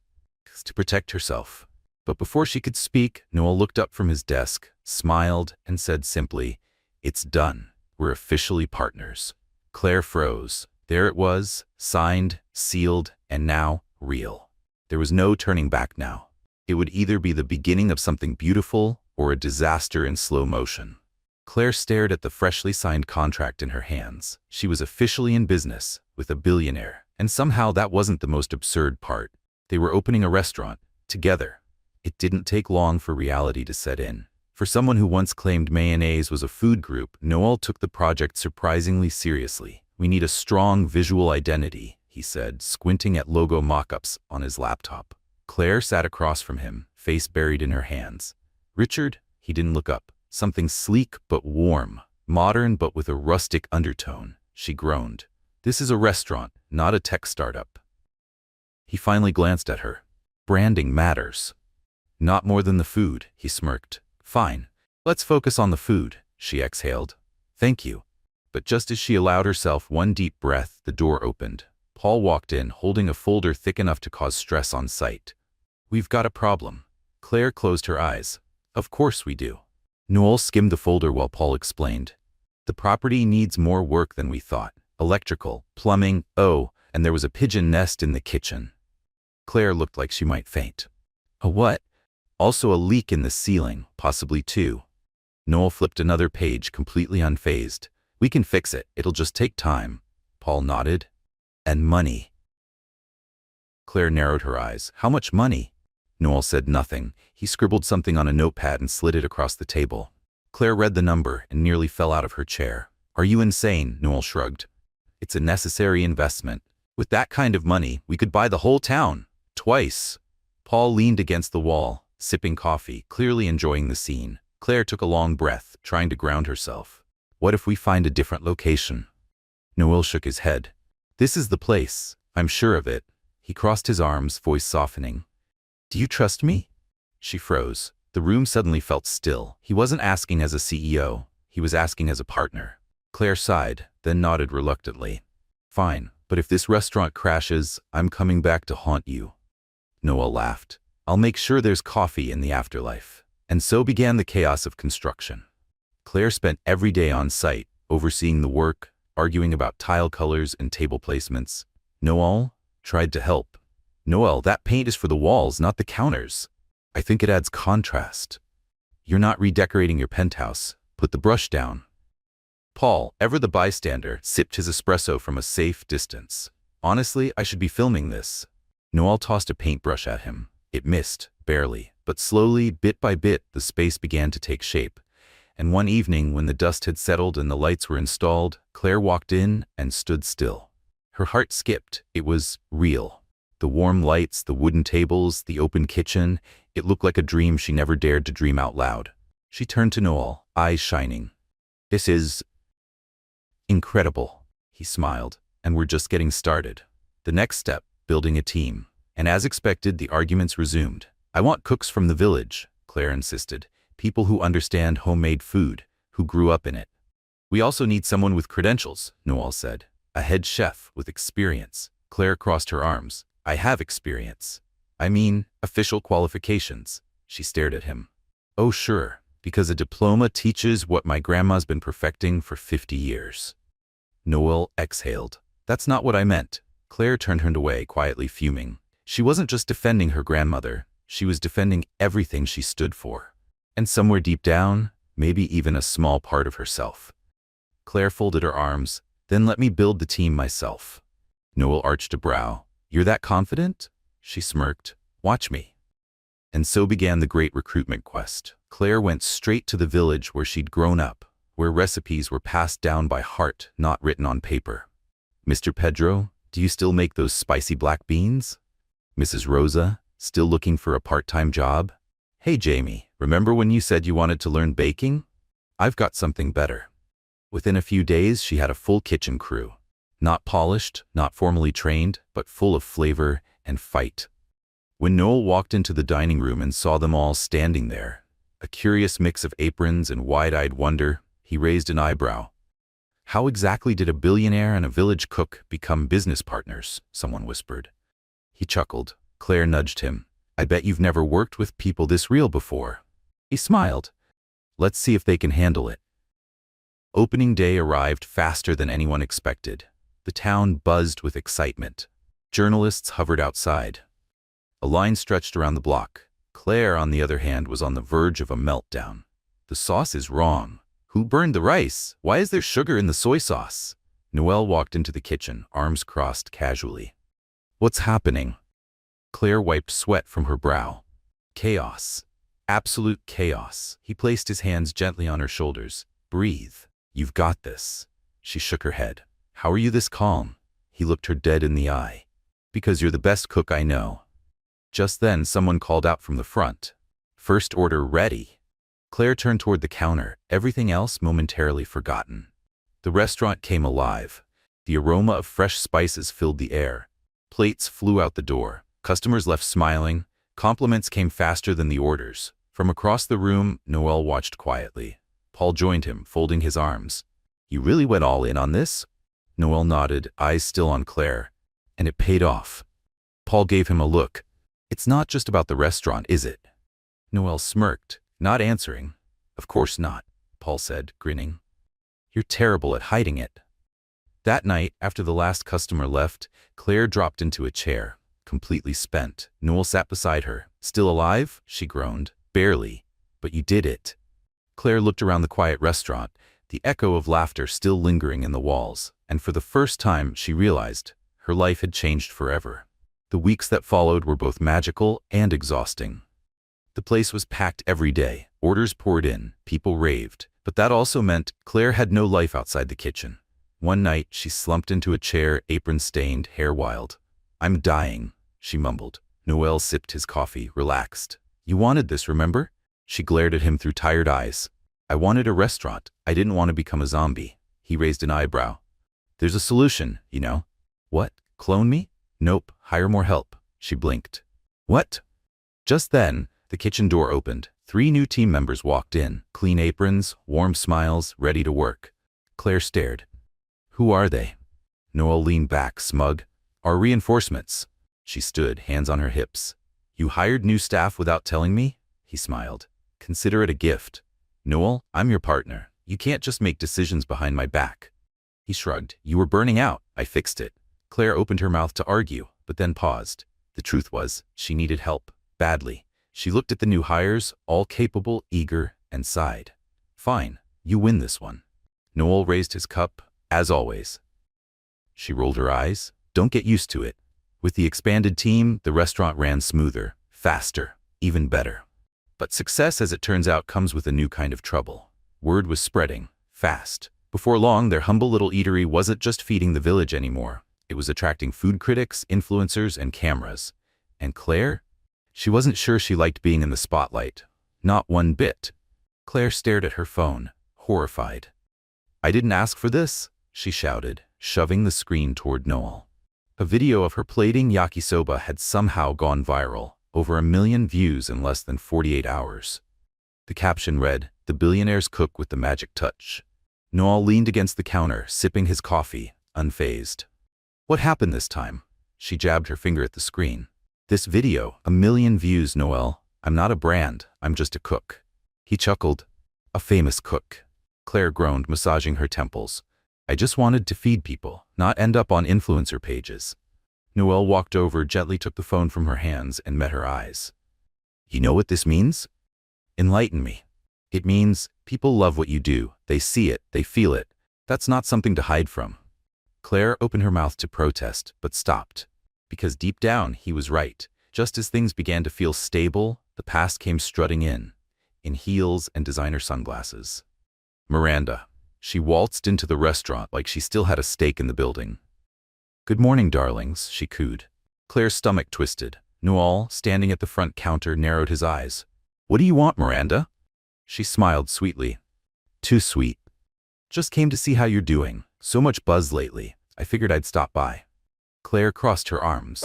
to protect herself. But before she could speak, Noel looked up from his desk, smiled, and said simply, "It's done. We're officially partners." Claire froze. There it was, signed, sealed, and now real. There was no turning back now. It would either be the beginning of something beautiful or a disaster in slow motion. Claire stared at the freshly signed contract in her hands. She was officially in business with a billionaire, and somehow that wasn't the most absurd part. They were opening a restaurant, together. It didn't take long for reality to set in. For someone who once claimed mayonnaise was a food group, Noel took the project surprisingly seriously. "We need a strong visual identity," he said, squinting at logo mock-ups on his laptop. Claire sat across from him, face buried in her hands. "Richard?" He didn't look up. "Something sleek but warm, modern but with a rustic undertone," she groaned. "This is a restaurant, not a tech startup." He finally glanced at her. "Branding matters." "Not more than the food," he smirked. "Fine. Let's focus on the food," she exhaled. "Thank you." But just as she allowed herself one deep breath, the door opened. Paul walked in, holding a folder thick enough to cause stress on sight. "We've got a problem." Claire closed her eyes. "Of course we do." Noel skimmed the folder while Paul explained. "The property needs more work than we thought. Electrical, plumbing, and there was a pigeon nest in the kitchen." Claire looked like she might faint. "A what?" "Also a leak in the ceiling, possibly two." Noel flipped another page, completely unfazed. "We can fix it. It'll just take time." Paul nodded. "And money." Claire narrowed her eyes. "How much money?" Noel said nothing. He scribbled something on a notepad and slid it across the table. Claire read the number and nearly fell out of her chair. "Are you insane?" Noel shrugged. It's a necessary investment. With that kind of money, we could buy the whole town. Twice. Paul leaned against the wall, sipping coffee, clearly enjoying the scene. Claire took a long breath, trying to ground herself. What if we find a different location? Noel shook his head. This is the place. I'm sure of it. He crossed his arms, voice softening. Do you trust me? She froze. The room suddenly felt still. He wasn't asking as a CEO. He was asking as a partner. Claire sighed, then nodded reluctantly. Fine, but if this restaurant crashes, I'm coming back to haunt you. Noel laughed. I'll make sure there's coffee in the afterlife. And so began the chaos of construction. Claire spent every day on site, overseeing the work, arguing about tile colors and table placements. Noel tried to help. Noel, that paint is for the walls, not the counters. I think it adds contrast. You're not redecorating your penthouse. Put the brush down. Paul, ever the bystander, sipped his espresso from a safe distance. Honestly, I should be filming this. Noel tossed a paintbrush at him. It missed, barely, but slowly, bit by bit, the space began to take shape. And one evening, when the dust had settled and the lights were installed, Claire walked in and stood still. Her heart skipped. It was real. The warm lights, the wooden tables, the open kitchen, it looked like a dream she never dared to dream out loud. She turned to Noel, eyes shining. This is incredible, he smiled, and we're just getting started. The next step, building a team. And as expected, the arguments resumed. I want cooks from the village, Claire insisted. People who understand homemade food, who grew up in it. We also need someone with credentials, Noel said. A head chef with experience. Claire crossed her arms. I have experience. I mean, official qualifications. She stared at him. Oh sure, because a diploma teaches what my grandma's been perfecting for 50 years. Noel exhaled. That's not what I meant. Claire turned away, quietly fuming. She wasn't just defending her grandmother. She was defending everything she stood for. And somewhere deep down, maybe even a small part of herself. Claire folded her arms. Then let me build the team myself. Noel arched a brow. You're that confident? She smirked. Watch me. And so began the great recruitment quest. Claire went straight to the village where she'd grown up, where recipes were passed down by heart, not written on paper. Mr. Pedro, do you still make those spicy black beans? Mrs. Rosa, still looking for a part-time job? Hey Jamie, remember when you said you wanted to learn baking? I've got something better. Within a few days, she had a full kitchen crew. Not polished, not formally trained, but full of flavor and fight. When Noel walked into the dining room and saw them all standing there, a curious mix of aprons and wide-eyed wonder, he raised an eyebrow. How exactly did a billionaire and a village cook become business partners? Someone whispered. He chuckled. Claire nudged him. I bet you've never worked with people this real before. He smiled. Let's see if they can handle it. Opening day arrived faster than anyone expected. The town buzzed with excitement. Journalists hovered outside. A line stretched around the block. Claire, on the other hand, was on the verge of a meltdown. The sauce is wrong. Who burned the rice? Why is there sugar in the soy sauce? Noel walked into the kitchen, arms crossed casually. What's happening? Claire wiped sweat from her brow. Chaos. Absolute chaos. He placed his hands gently on her shoulders. Breathe. You've got this. She shook her head. How are you this calm? He looked her dead in the eye. Because you're the best cook I know. Just then, someone called out from the front. First order ready. Claire turned toward the counter, everything else momentarily forgotten. The restaurant came alive. The aroma of fresh spices filled the air. Plates flew out the door. Customers left smiling. Compliments came faster than the orders. From across the room, Noel watched quietly. Paul joined him, folding his arms. You really went all in on this? Noel nodded, eyes still on Claire. And it paid off. Paul gave him a look. It's not just about the restaurant, is it? Noel smirked, not answering. Of course not, Paul said, grinning. You're terrible at hiding it. That night, after the last customer left, Claire dropped into a chair, completely spent. Noel sat beside her. Still alive? She groaned. Barely. But you did it. Claire looked around the quiet restaurant, the echo of laughter still lingering in the walls, and for the first time she realized her life had changed forever. The weeks that followed were both magical and exhausting. The place was packed every day. Orders poured in, people raved, but that also meant Claire had no life outside the kitchen. One night, she slumped into a chair, apron stained, hair wild. "I'm dying," she mumbled. Noel sipped his coffee, relaxed. "You wanted this, remember?" She glared at him through tired eyes. "I wanted a restaurant. I didn't want to become a zombie." He raised an eyebrow. "There's a solution, you know." "What? Clone me?" "Nope, hire more help." She blinked. "What?" Just then, the kitchen door opened. 3 new team members walked in, clean aprons, warm smiles, ready to work. Claire stared. "Who are they?" Noel leaned back, smug. "Our reinforcements." She stood, hands on her hips. "You hired new staff without telling me?" He smiled. "Consider it a gift." "Noel, I'm your partner. You can't just make decisions behind my back." He shrugged. "You were burning out. I fixed it." Claire opened her mouth to argue, but then paused. The truth was, she needed help, badly. She looked at the new hires, all capable, eager, and sighed. "Fine, you win this one." Noel raised his cup, as always. She rolled her eyes. "Don't get used to it." With the expanded team, the restaurant ran smoother, faster, even better. But success, as it turns out, comes with a new kind of trouble. Word was spreading, fast. Before long, their humble little eatery wasn't just feeding the village anymore. It was attracting food critics, influencers, and cameras. And Claire? She wasn't sure she liked being in the spotlight. Not one bit. Claire stared at her phone, horrified. "I didn't ask for this," she shouted, shoving the screen toward Noel. A video of her plating yakisoba had somehow gone viral, over 1 million views in less than 48 hours. The caption read, "The billionaire's cook with the magic touch." Noel leaned against the counter, sipping his coffee, unfazed. "What happened this time?" She jabbed her finger at the screen. "This video, 1 million views, Noel. I'm not a brand, I'm just a cook." He chuckled. "A famous cook." Claire groaned, massaging her temples. "I just wanted to feed people, not end up on influencer pages." Noel walked over, gently took the phone from her hands, and met her eyes. "You know what this means?" "Enlighten me." "It means people love what you do. They see it, they feel it. That's not something to hide from." Claire opened her mouth to protest, but stopped. Because deep down, he was right. Just as things began to feel stable, the past came strutting in heels and designer sunglasses. Miranda. She waltzed into the restaurant like she still had a stake in the building. "Good morning, darlings," she cooed. Claire's stomach twisted. Noel, standing at the front counter, narrowed his eyes. "What do you want, Miranda?" She smiled sweetly. "Too sweet. Just came to see how you're doing. So much buzz lately. I figured I'd stop by." Claire crossed her arms.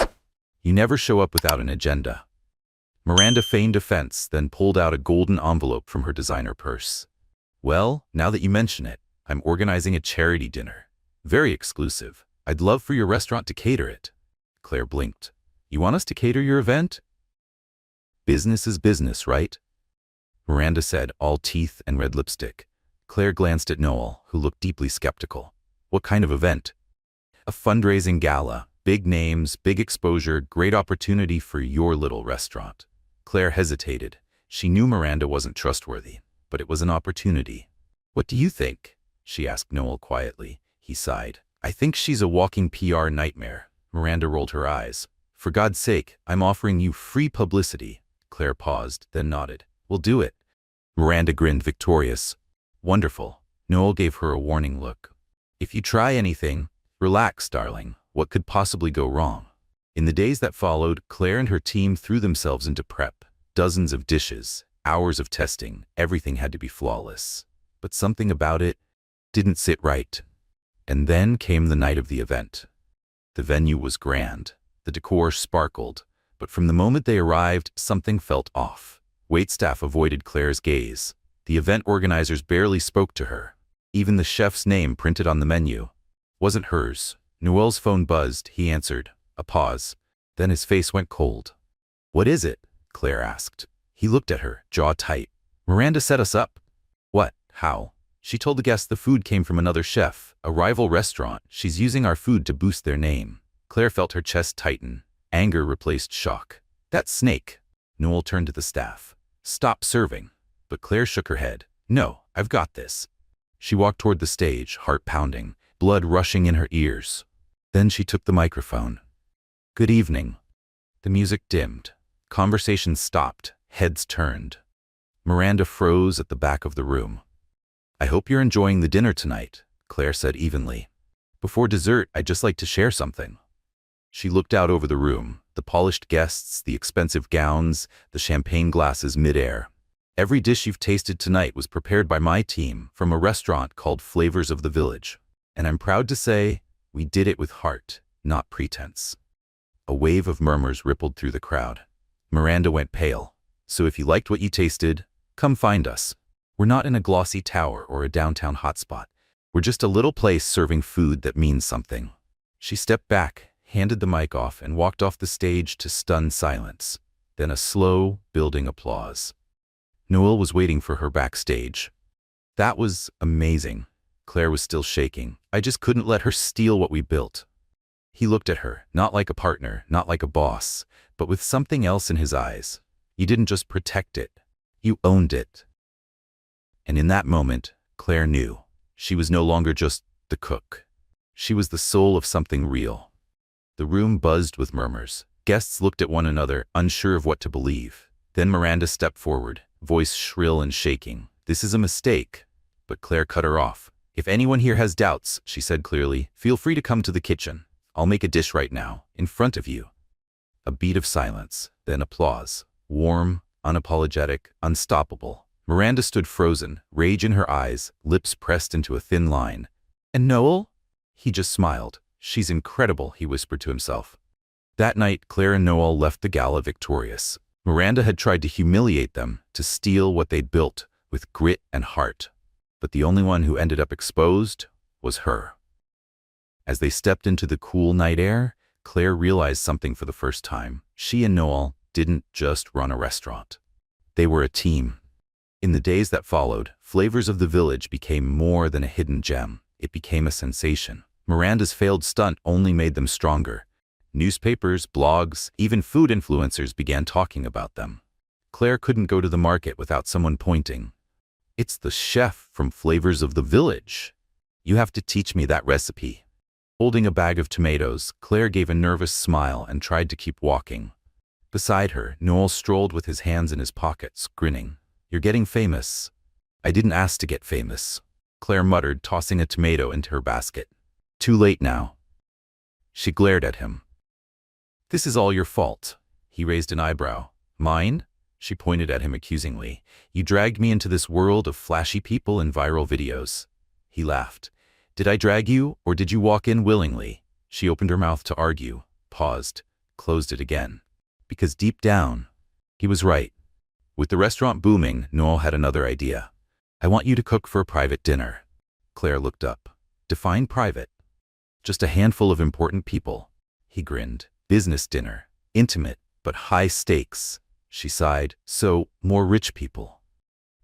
"You never show up without an agenda." Miranda feigned offense, then pulled out a golden envelope from her designer purse. "Well, now that you mention it, I'm organizing a charity dinner. Very exclusive. I'd love for your restaurant to cater it." Claire blinked. "You want us to cater your event?" "Business is business, right?" Miranda said, all teeth and red lipstick. Claire glanced at Noel, who looked deeply skeptical. "What kind of event?" "A fundraising gala. Big names, big exposure, great opportunity for your little restaurant." Claire hesitated. She knew Miranda wasn't trustworthy, but it was an opportunity. "What do you think?" she asked Noel quietly. He sighed. "I think she's a walking PR nightmare." Miranda rolled her eyes. "For God's sake, I'm offering you free publicity." Claire paused, then nodded. "We'll do it." Miranda grinned, victorious. "Wonderful." Noel gave her a warning look. "If you try anything, relax, darling. What could possibly go wrong?" In the days that followed, Claire and her team threw themselves into prep. Dozens of dishes, hours of testing, everything had to be flawless. But something about it didn't sit right. And then came the night of the event. The venue was grand. The decor sparkled. But from the moment they arrived, something felt off. Waitstaff avoided Claire's gaze. The event organizers barely spoke to her. Even the chef's name printed on the menu wasn't hers. Noel's phone buzzed. He answered. A pause. Then his face went cold. "What is it?" Claire asked. He looked at her, jaw tight. "Miranda set us up." "What? How?" "She told the guests the food came from another chef, a rival restaurant. She's using our food to boost their name." Claire felt her chest tighten. Anger replaced shock. "That snake." Noel turned to the staff. "Stop serving." But Claire shook her head. "No, I've got this." She walked toward the stage, heart pounding, blood rushing in her ears. Then she took the microphone. "Good evening." The music dimmed. Conversations stopped. Heads turned. Miranda froze at the back of the room. "I hope you're enjoying the dinner tonight," Claire said evenly. Before dessert, I'd just like to share something. She looked out over the room, the polished guests, the expensive gowns, the champagne glasses midair. Every dish you've tasted tonight was prepared by my team from a restaurant called Flavors of the Village. And I'm proud to say, we did it with heart, not pretense. A wave of murmurs rippled through the crowd. Miranda went pale. So if you liked what you tasted, come find us. We're not in a glossy tower or a downtown hotspot. We're just a little place serving food that means something. She stepped back, handed the mic off, and walked off the stage to stunned silence. Then a slow, building applause. Noel was waiting for her backstage. That was amazing. Claire was still shaking. I just couldn't let her steal what we built. He looked at her, not like a partner, not like a boss, but with something else in his eyes. You didn't just protect it. You owned it. And in that moment, Claire knew. She was no longer just the cook. She was the soul of something real. The room buzzed with murmurs. Guests looked at one another, unsure of what to believe. Then Miranda stepped forward, voice shrill and shaking. This is a mistake. But Claire cut her off. If anyone here has doubts, she said clearly, feel free to come to the kitchen. I'll make a dish right now, in front of you. A beat of silence, then applause. Warm, unapologetic, unstoppable. Miranda stood frozen, rage in her eyes, lips pressed into a thin line. And Noel? He just smiled. She's incredible, he whispered to himself. That night, Claire and Noel left the gala victorious. Miranda had tried to humiliate them, to steal what they'd built, with grit and heart. But the only one who ended up exposed was her. As they stepped into the cool night air, Claire realized something for the first time. She and Noel didn't just run a restaurant. They were a team. In the days that followed, Flavors of the Village became more than a hidden gem. It became a sensation. Miranda's failed stunt only made them stronger. Newspapers, blogs, even food influencers began talking about them. Claire couldn't go to the market without someone pointing. It's the chef from Flavors of the Village. You have to teach me that recipe. Holding a bag of tomatoes, Claire gave a nervous smile and tried to keep walking. Beside her, Noel strolled with his hands in his pockets, grinning. You're getting famous. I didn't ask to get famous, Claire muttered, tossing a tomato into her basket. Too late now. She glared at him. This is all your fault. He raised an eyebrow. Mine? She pointed at him accusingly. You dragged me into this world of flashy people and viral videos. He laughed. Did I drag you, or did you walk in willingly? She opened her mouth to argue, paused, closed it again. Because deep down, he was right. With the restaurant booming, Noel had another idea. I want you to cook for a private dinner. Claire looked up. Define private. Just a handful of important people. He grinned. Business dinner. Intimate, but high stakes. She sighed. So, more rich people.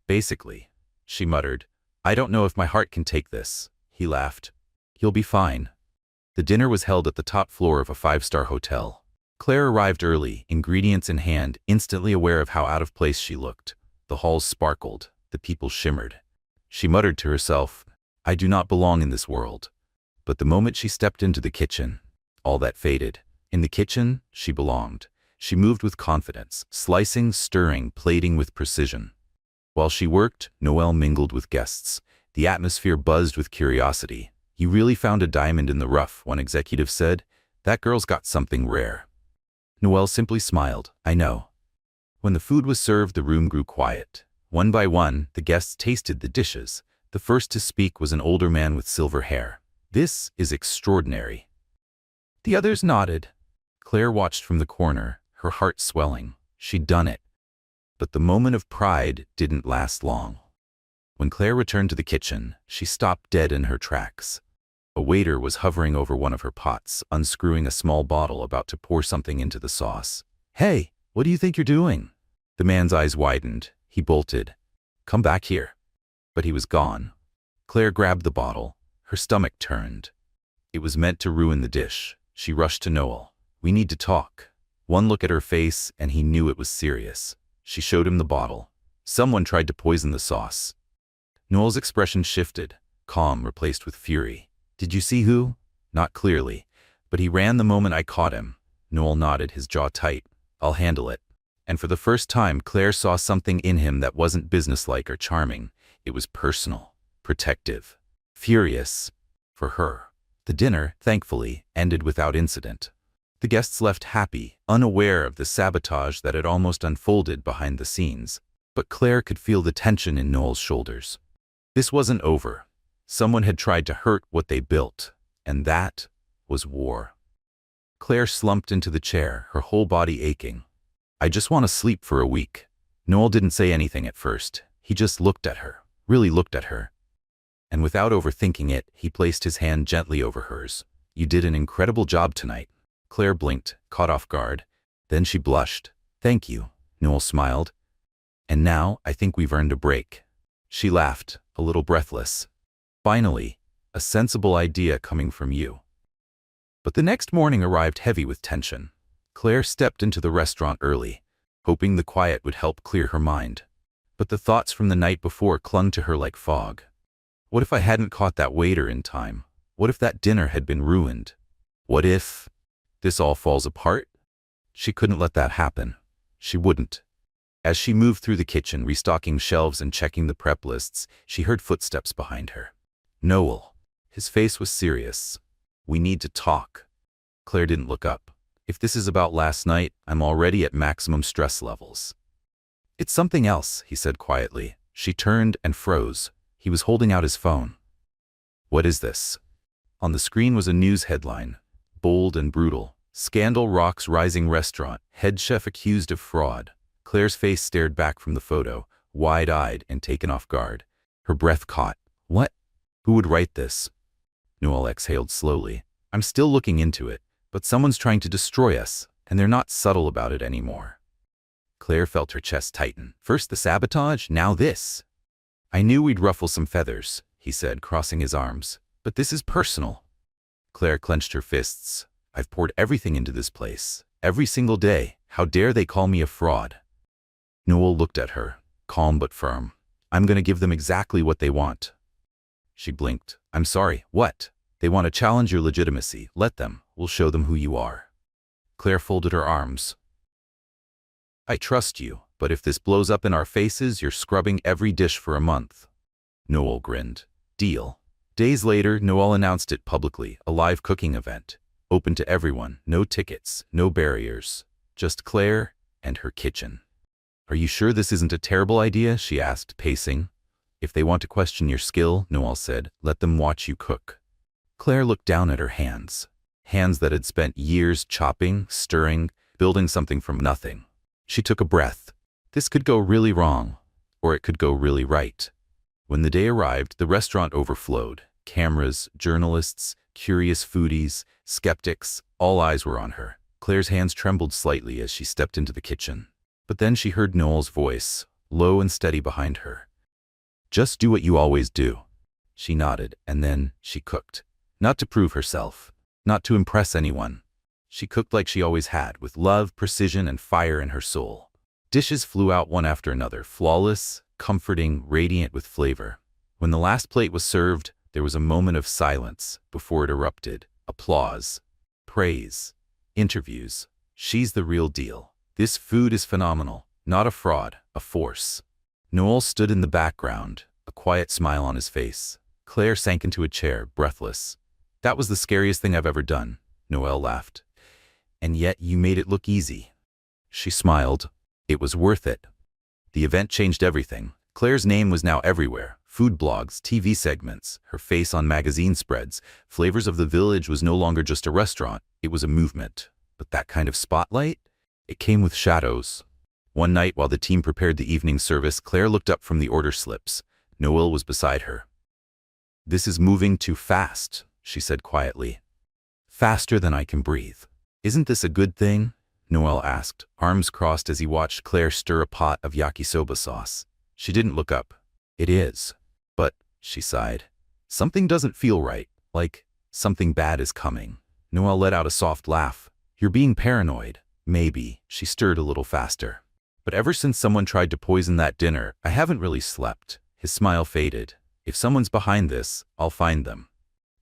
Basically, she muttered. I don't know if my heart can take this. He laughed. You'll be fine. The dinner was held at the top floor of a 5-star hotel. Claire arrived early, ingredients in hand, instantly aware of how out of place she looked. The halls sparkled. The people shimmered. She muttered to herself, I do not belong in this world. But the moment she stepped into the kitchen, all that faded. In the kitchen, she belonged. She moved with confidence, slicing, stirring, plating with precision. While she worked, Noel mingled with guests. The atmosphere buzzed with curiosity. You really found a diamond in the rough, one executive said. That girl's got something rare. Noel simply smiled. I know. When the food was served, the room grew quiet. One by one, the guests tasted the dishes. The first to speak was an older man with silver hair. This is extraordinary. The others nodded. Claire watched from the corner, her heart swelling. She'd done it. But the moment of pride didn't last long. When Claire returned to the kitchen, she stopped dead in her tracks. A waiter was hovering over one of her pots, unscrewing a small bottle, about to pour something into the sauce. Hey, what do you think you're doing? The man's eyes widened. He bolted. Come back here. But he was gone. Claire grabbed the bottle. Her stomach turned. It was meant to ruin the dish. She rushed to Noel. We need to talk. One look at her face, and he knew it was serious. She showed him the bottle. Someone tried to poison the sauce. Noel's expression shifted, calm replaced with fury. Did you see who? Not clearly, but he ran the moment I caught him. Noel nodded, his jaw tight. I'll handle it. And for the first time, Claire saw something in him that wasn't businesslike or charming. It was personal, protective, furious. For her. The dinner, thankfully, ended without incident. The guests left happy, unaware of the sabotage that had almost unfolded behind the scenes, but Claire could feel the tension in Noel's shoulders. This wasn't over. Someone had tried to hurt what they built, and that was war. Claire slumped into the chair, her whole body aching. "I just want to sleep for a week." Noel didn't say anything at first. He just looked at her, really looked at her. And without overthinking it, he placed his hand gently over hers. "You did an incredible job tonight." Claire blinked, caught off guard. Then she blushed. "Thank you," Noel smiled. "And now I think we've earned a break." She laughed, a little breathless. "Finally, a sensible idea coming from you." But the next morning arrived heavy with tension. Claire stepped into the restaurant early, hoping the quiet would help clear her mind. But the thoughts from the night before clung to her like fog. What if I hadn't caught that waiter in time? What if that dinner had been ruined? What if this all falls apart? She couldn't let that happen. She wouldn't. As she moved through the kitchen, restocking shelves and checking the prep lists, she heard footsteps behind her. Noel. His face was serious. "We need to talk." Claire didn't look up. "If this is about last night, I'm already at maximum stress levels." "It's something else," he said quietly. She turned and froze. He was holding out his phone. "What is this?" On the screen was a news headline, bold and brutal. "Scandal rocks rising restaurant. Head chef accused of fraud." Claire's face stared back from the photo, wide-eyed and taken off guard. Her breath caught. "What? Who would write this?" Noel exhaled slowly. "I'm still looking into it, but someone's trying to destroy us, and they're not subtle about it anymore." Claire felt her chest tighten. First the sabotage, now this. "I knew we'd ruffle some feathers," he said, crossing his arms. "But this is personal." Claire clenched her fists. "I've poured everything into this place. Every single day. How dare they call me a fraud?" Noel looked at her, calm but firm. "I'm going to give them exactly what they want." She blinked. "I'm sorry, what?" "They want to challenge your legitimacy. Let them. We'll show them who you are." Claire folded her arms. "I trust you, but if this blows up in our faces, you're scrubbing every dish for a month." Noel grinned. "Deal." Days later, Noel announced it publicly, a live cooking event. Open to everyone, no tickets, no barriers. Just Claire and her kitchen. "Are you sure this isn't a terrible idea?" she asked, pacing. "If they want to question your skill," Noel said, "let them watch you cook." Claire looked down at her hands. Hands that had spent years chopping, stirring, building something from nothing. She took a breath. This could go really wrong, or it could go really right. When the day arrived, the restaurant overflowed. Cameras, journalists, curious foodies, skeptics, all eyes were on her. Claire's hands trembled slightly as she stepped into the kitchen. But then she heard Noel's voice, low and steady behind her. "Just do what you always do." She nodded, and then she cooked. Not to prove herself, not to impress anyone. She cooked like she always had, with love, precision, and fire in her soul. Dishes flew out one after another, flawless, comforting, radiant with flavor. When the last plate was served, there was a moment of silence before it erupted. Applause, praise, interviews. "She's the real deal. This food is phenomenal. Not a fraud, a force." Noel stood in the background, a quiet smile on his face. Claire sank into a chair, breathless. "That was the scariest thing I've ever done," Noel laughed. "And yet you made it look easy." She smiled. "It was worth it." The event changed everything. Claire's name was now everywhere. Food blogs, TV segments, her face on magazine spreads. Flavors of the Village was no longer just a restaurant, it was a movement. But that kind of spotlight? It came with shadows. One night, while the team prepared the evening service, Claire looked up from the order slips. Noel was beside her. "This is moving too fast," she said quietly. "Faster than I can breathe." "Isn't this a good thing?" Noel asked, arms crossed as he watched Claire stir a pot of yakisoba sauce. She didn't look up. "It is. But," she sighed, "something doesn't feel right, like something bad is coming." Noel let out a soft laugh. "You're being paranoid." "Maybe." She stirred a little faster. "But ever since someone tried to poison that dinner, I haven't really slept." His smile faded. "If someone's behind this, I'll find them."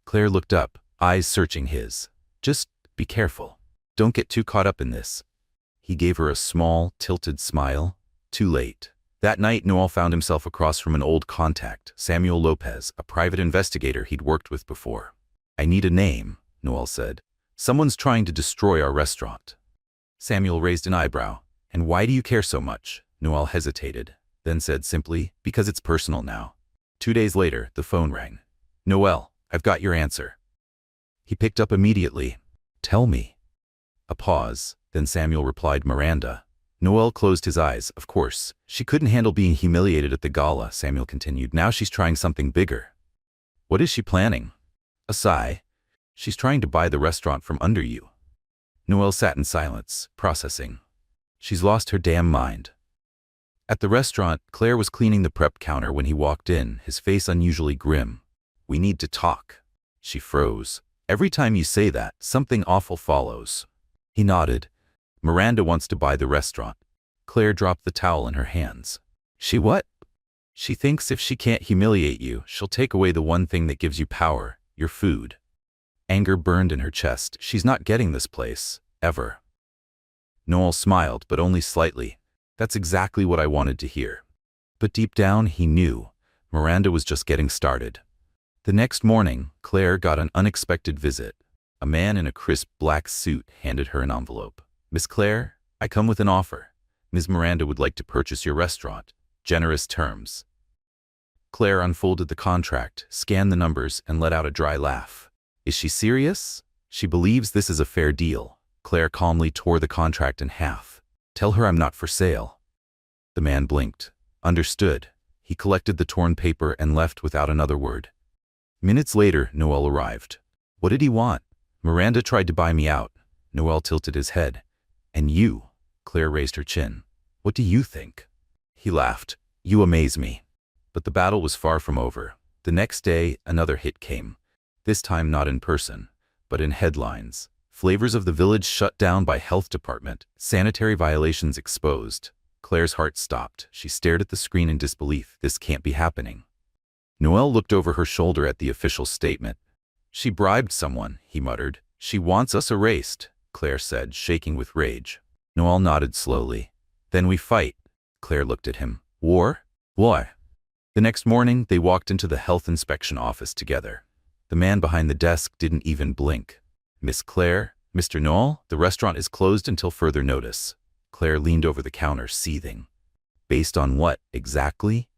Claire looked up, eyes searching his. "Just be careful. Don't get too caught up in this." He gave her a small, tilted smile. Too late. That night, Noel found himself across from an old contact, Samuel Lopez, a private investigator he'd worked with before. I need a name, Noel said. Someone's trying to destroy our restaurant. Samuel raised an eyebrow. And why do you care so much? Noel hesitated, then said simply, because it's personal now. 2 days later, the phone rang. Noel, I've got your answer. He picked up immediately. Tell me. A pause, then Samuel replied, Miranda. Noel closed his eyes, of course. She couldn't handle being humiliated at the gala, Samuel continued. Now she's trying something bigger. What is she planning? A sigh. She's trying to buy the restaurant from under you. Noel sat in silence, processing. She's lost her damn mind. At the restaurant, Claire was cleaning the prep counter when he walked in, his face unusually grim. We need to talk. She froze. Every time you say that, something awful follows. He nodded. Miranda wants to buy the restaurant. Claire dropped the towel in her hands. She what? She thinks if she can't humiliate you, she'll take away the one thing that gives you power, your food. Anger burned in her chest. She's not getting this place, ever. Noel smiled, but only slightly. That's exactly what I wanted to hear. But deep down, he knew. Miranda was just getting started. The next morning, Claire got an unexpected visit. A man in a crisp black suit handed her an envelope. Miss Claire, I come with an offer. Ms. Miranda would like to purchase your restaurant. Generous terms. Claire unfolded the contract, scanned the numbers, and let out a dry laugh. Is she serious? She believes this is a fair deal. Claire calmly tore the contract in half. Tell her I'm not for sale. The man blinked. Understood. He collected the torn paper and left without another word. Minutes later, Noel arrived. What did he want? Miranda tried to buy me out. Noel tilted his head. And you? Claire raised her chin. What do you think? He laughed. You amaze me. But the battle was far from over. The next day, another hit came. This time not in person, but in headlines. Flavors of the Village shut down by health department. Sanitary violations exposed. Claire's heart stopped. She stared at the screen in disbelief. This can't be happening. Noel looked over her shoulder at the official statement. She bribed someone, he muttered. She wants us erased, Claire said, shaking with rage. Noel nodded slowly. Then we fight. Claire looked at him. War? Why? The next morning, they walked into the health inspection office together. The man behind the desk didn't even blink. Miss Claire, Mr. Noel, the restaurant is closed until further notice. Claire leaned over the counter, seething. Based on what, exactly?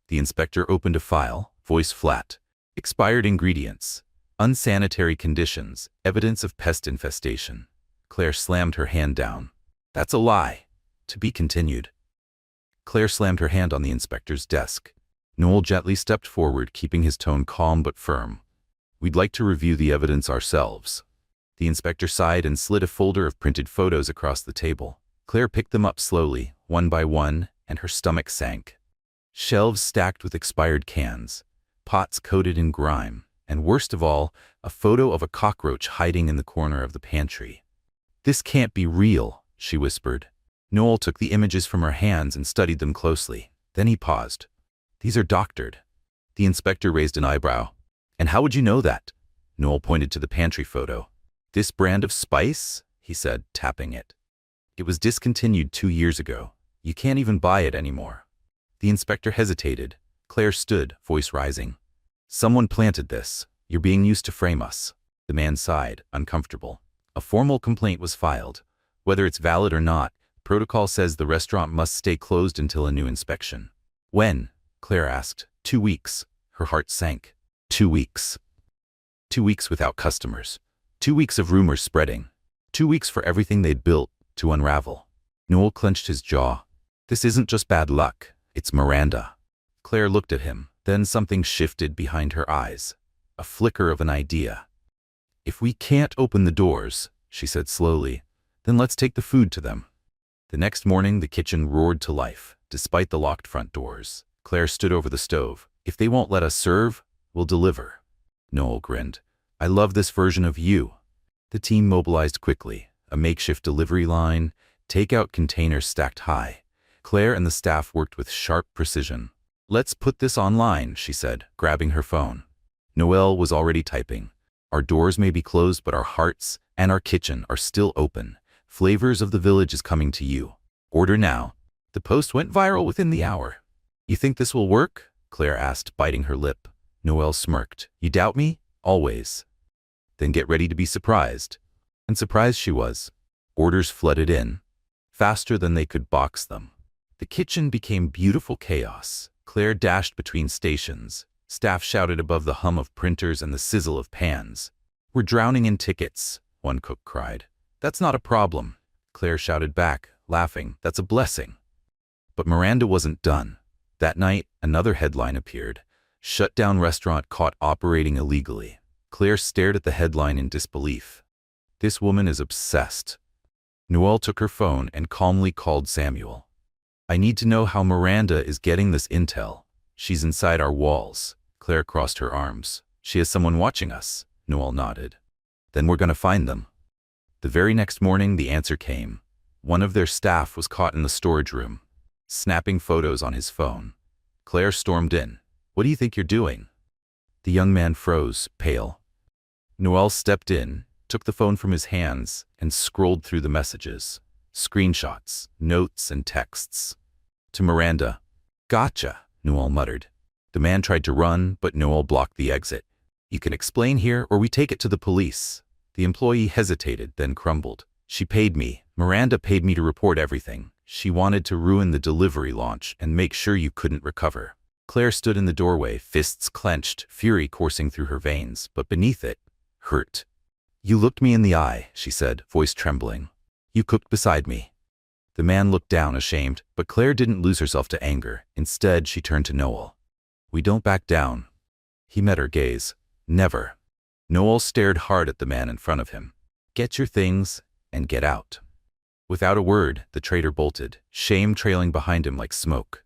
The inspector opened a file, voice flat. Expired ingredients. Unsanitary conditions. Evidence of pest infestation. Claire slammed her hand down. That's a lie. To be continued. Claire slammed her hand on the inspector's desk. Noel gently stepped forward, keeping his tone calm but firm. We'd like to review the evidence ourselves. The inspector sighed and slid a folder of printed photos across the table. Claire picked them up slowly, one by one, and her stomach sank. Shelves stacked with expired cans, pots coated in grime, and worst of all, a photo of a cockroach hiding in the corner of the pantry. This can't be real, she whispered. Noel took the images from her hands and studied them closely. Then he paused. These are doctored. The inspector raised an eyebrow. And how would you know that? Noel pointed to the pantry photo. This brand of spice? He said, tapping it. It was discontinued 2 years ago. You can't even buy it anymore. The inspector hesitated. Claire stood, voice rising. Someone planted this. You're being used to frame us. The man sighed, uncomfortable. A formal complaint was filed. Whether it's valid or not, protocol says the restaurant must stay closed until a new inspection. When? Claire asked. 2 weeks. Her heart sank. 2 weeks. 2 weeks without customers. 2 weeks of rumors spreading. 2 weeks for everything they'd built to unravel. Noel clenched his jaw. This isn't just bad luck. It's Miranda. Claire looked at him. Then something shifted behind her eyes. A flicker of an idea. If we can't open the doors, she said slowly, then let's take the food to them. The next morning, the kitchen roared to life, despite the locked front doors. Claire stood over the stove. If they won't let us serve, we'll deliver. Noel grinned. I love this version of you. The team mobilized quickly. A makeshift delivery line, takeout containers stacked high. Claire and the staff worked with sharp precision. Let's put this online, she said, grabbing her phone. Noel was already typing. Our doors may be closed, but our hearts and our kitchen are still open. Flavors of the Village is coming to you. Order now. The post went viral within the hour. You think this will work? Claire asked, biting her lip. Noel smirked. You doubt me? Always. Then get ready to be surprised. And surprised she was. Orders flooded in, faster than they could box them. The kitchen became beautiful chaos. Claire dashed between stations. Staff shouted above the hum of printers and the sizzle of pans. "We're drowning in tickets," one cook cried. "That's not a problem," Claire shouted back, laughing. "That's a blessing." But Miranda wasn't done. That night, another headline appeared. "Shut down restaurant caught operating illegally." Claire stared at the headline in disbelief. This woman is obsessed. Noelle took her phone and calmly called Samuel. "I need to know how Miranda is getting this intel. She's inside our walls." Claire crossed her arms. "She has someone watching us." Noelle nodded. "Then we're gonna find them." The very next morning, the answer came. One of their staff was caught in the storage room, snapping photos on his phone. Claire stormed in. "What do you think you're doing?" The young man froze, pale. Noelle stepped in, took the phone from his hands, and scrolled through the messages. Screenshots, notes, and texts. To Miranda. "Gotcha," Noelle muttered. The man tried to run, but Noelle blocked the exit. "You can explain here, or we take it to the police." The employee hesitated, then crumbled. "She paid me. Miranda paid me to report everything. She wanted to ruin the delivery launch and make sure you couldn't recover." Claire stood in the doorway, fists clenched, fury coursing through her veins, but beneath it, hurt. "You looked me in the eye," she said, voice trembling. "You cooked beside me." The man looked down, ashamed, but Claire didn't lose herself to anger. Instead, she turned to Noelle. "We don't back down." He met her gaze. "Never." Noelle stared hard at the man in front of him. "Get your things and get out." Without a word, the traitor bolted, shame trailing behind him like smoke.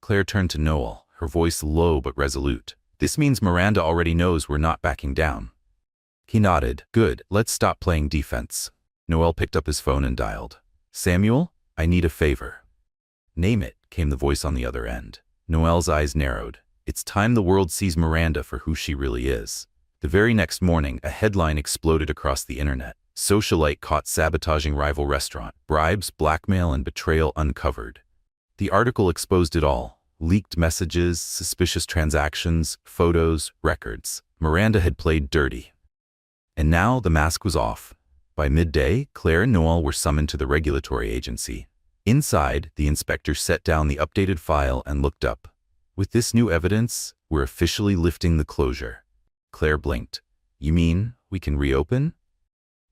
Claire turned to Noelle, her voice low but resolute. "This means Miranda already knows we're not backing down." He nodded. "Good, let's stop playing defense." Noelle picked up his phone and dialed. "Samuel, I need a favor." "Name it," came the voice on the other end. Noelle's eyes narrowed. "It's time the world sees Miranda for who she really is." The very next morning, a headline exploded across the internet. "Socialite caught sabotaging rival restaurant. Bribes, blackmail, and betrayal uncovered." The article exposed it all. Leaked messages, suspicious transactions, photos, records. Miranda had played dirty. And now the mask was off. By midday, Claire and Noelle were summoned to the regulatory agency. Inside, the inspector set down the updated file and looked up. "With this new evidence, we're officially lifting the closure." Claire blinked. "You mean we can reopen?"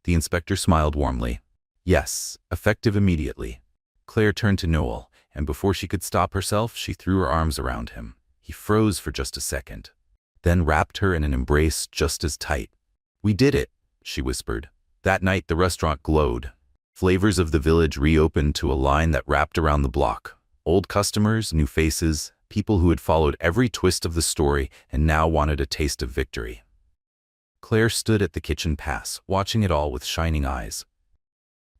The inspector smiled warmly. "Yes, effective immediately." Claire turned to Noelle, and before she could stop herself, she threw her arms around him. He froze for just a second, then wrapped her in an embrace just as tight. "We did it," she whispered. That night, the restaurant glowed. Flavors of the Village reopened to a line that wrapped around the block. Old customers, new faces, people who had followed every twist of the story and now wanted a taste of victory. Claire stood at the kitchen pass, watching it all with shining eyes.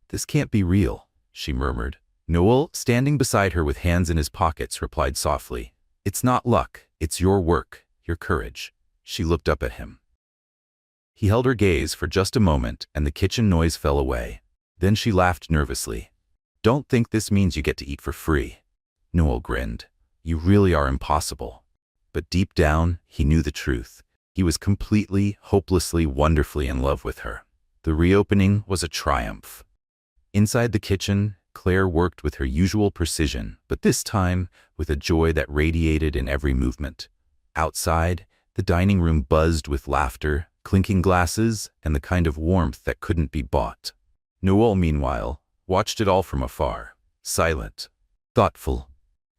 "This can't be real," she murmured. Noelle, standing beside her with hands in his pockets, replied softly, "It's not luck, it's your work, your courage." She looked up at him. He held her gaze for just a moment, and the kitchen noise fell away. Then she laughed nervously. "Don't think this means you get to eat for free." Noelle grinned. "You really are impossible." But deep down, he knew the truth. He was completely, hopelessly, wonderfully in love with her. The reopening was a triumph. Inside the kitchen, Claire worked with her usual precision, but this time with a joy that radiated in every movement. Outside, the dining room buzzed with laughter, clinking glasses, and the kind of warmth that couldn't be bought. Noelle, meanwhile, watched it all from afar, silent, thoughtful.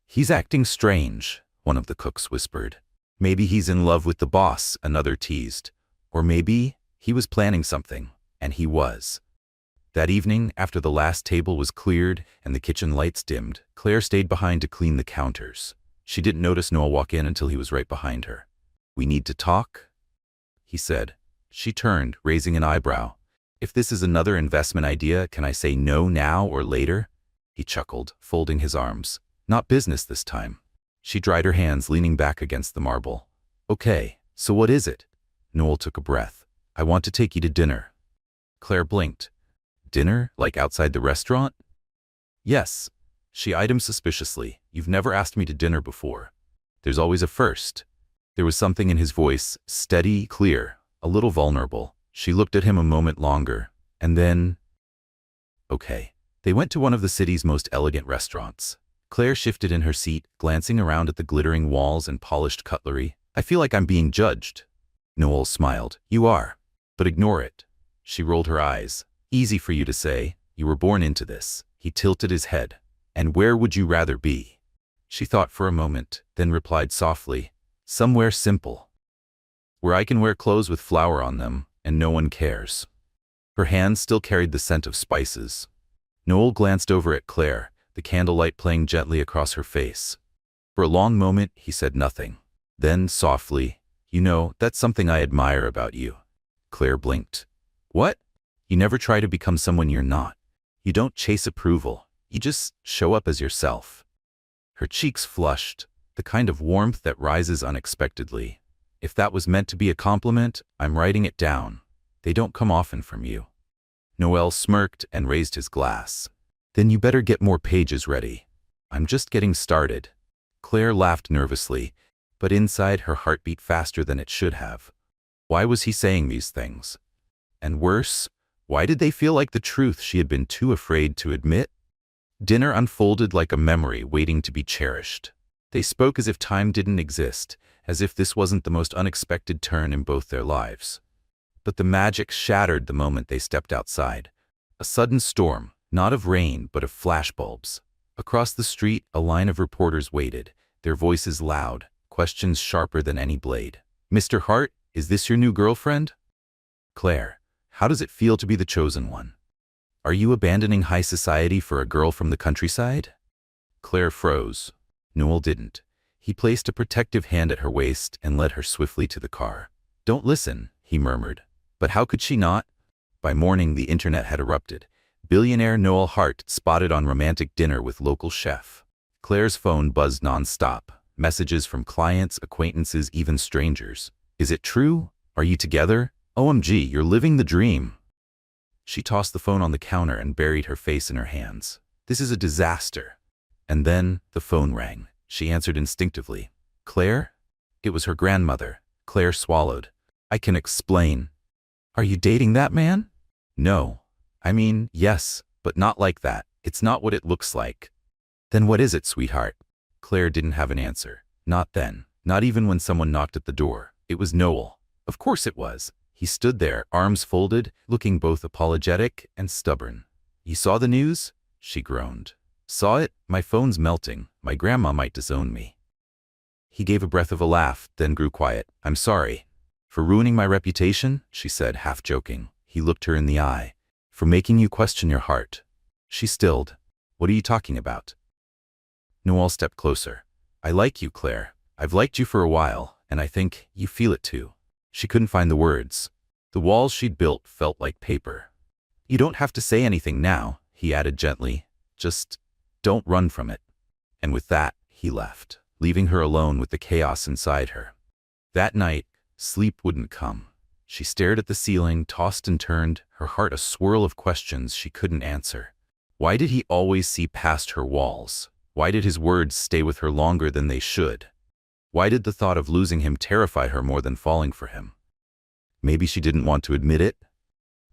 "He's acting strange," one of the cooks whispered. "Maybe he's in love with the boss," another teased. "Or maybe he was planning something," and he was. That evening, after the last table was cleared and the kitchen lights dimmed, Claire stayed behind to clean the counters. She didn't notice Noelle walk in until he was right behind her. "We need to talk," he said. She turned, raising an eyebrow. "If this is another investment idea, can I say no now or later?" He chuckled, folding his arms. "Not business this time." She dried her hands, leaning back against the marble. "Okay, so what is it?" Noelle took a breath. "I want to take you to dinner." Claire blinked. "Dinner? Like outside the restaurant?" "Yes." She eyed him suspiciously. "You've never asked me to dinner before." "There's always a first." There was something in his voice, steady, clear, a little vulnerable. She looked at him a moment longer, and then, okay. They went to one of the city's most elegant restaurants. Claire shifted in her seat, glancing around at the glittering walls and polished cutlery. I feel like I'm being judged. Noel smiled. You are. But ignore it. She rolled her eyes. Easy for you to say. You were born into this. He tilted his head. And where would you rather be? She thought for a moment, then replied softly, somewhere simple. Where I can wear clothes with flour on them, and no one cares. Her hands still carried the scent of spices. Noel glanced over at Claire, the candlelight playing gently across her face. For a long moment, he said nothing. Then, softly, you know, that's something I admire about you. Claire blinked. What? You never try to become someone you're not. You don't chase approval. You just show up as yourself. Her cheeks flushed, the kind of warmth that rises unexpectedly. If that was meant to be a compliment, I'm writing it down. They don't come often from you. Noel smirked and raised his glass. Then you better get more pages ready. I'm just getting started. Claire laughed nervously, but inside her heart beat faster than it should have. Why was he saying these things? And worse, why did they feel like the truth she had been too afraid to admit? Dinner unfolded like a memory waiting to be cherished. They spoke as if time didn't exist, as if this wasn't the most unexpected turn in both their lives. But the magic shattered the moment they stepped outside. A sudden storm, not of rain but of flashbulbs. Across the street, a line of reporters waited, their voices loud, questions sharper than any blade. Mr. Hart, is this your new girlfriend? Claire, how does it feel to be the chosen one? Are you abandoning high society for a girl from the countryside? Claire froze. Noel didn't. He placed a protective hand at her waist and led her swiftly to the car. Don't listen, he murmured. But how could she not? By morning, the internet had erupted. Billionaire Noel Hart spotted on romantic dinner with local chef. Claire's phone buzzed nonstop. Messages from clients, acquaintances, even strangers. Is it true? Are you together? OMG, you're living the dream. She tossed the phone on the counter and buried her face in her hands. This is a disaster. And then the phone rang. She answered instinctively. Claire? It was her grandmother. Claire swallowed. I can explain. Are you dating that man? No. I mean, yes, but not like that. It's not what it looks like. Then what is it, sweetheart? Claire didn't have an answer. Not then. Not even when someone knocked at the door. It was Noel. Of course it was. He stood there, arms folded, looking both apologetic and stubborn. You saw the news? She groaned. Saw it? My phone's melting. My grandma might disown me. He gave a breath of a laugh, then grew quiet. I'm sorry. For ruining my reputation? She said, half joking. He looked her in the eye. For making you question your heart. She stilled. What are you talking about? Noel stepped closer. I like you, Claire. I've liked you for a while, and I think you feel it too. She couldn't find the words. The walls she'd built felt like paper. You don't have to say anything now, he added gently. Just don't run from it. And with that, he left, leaving her alone with the chaos inside her. That night, sleep wouldn't come. She stared at the ceiling, tossed and turned, her heart a swirl of questions she couldn't answer. Why did he always see past her walls? Why did his words stay with her longer than they should? Why did the thought of losing him terrify her more than falling for him? Maybe she didn't want to admit it.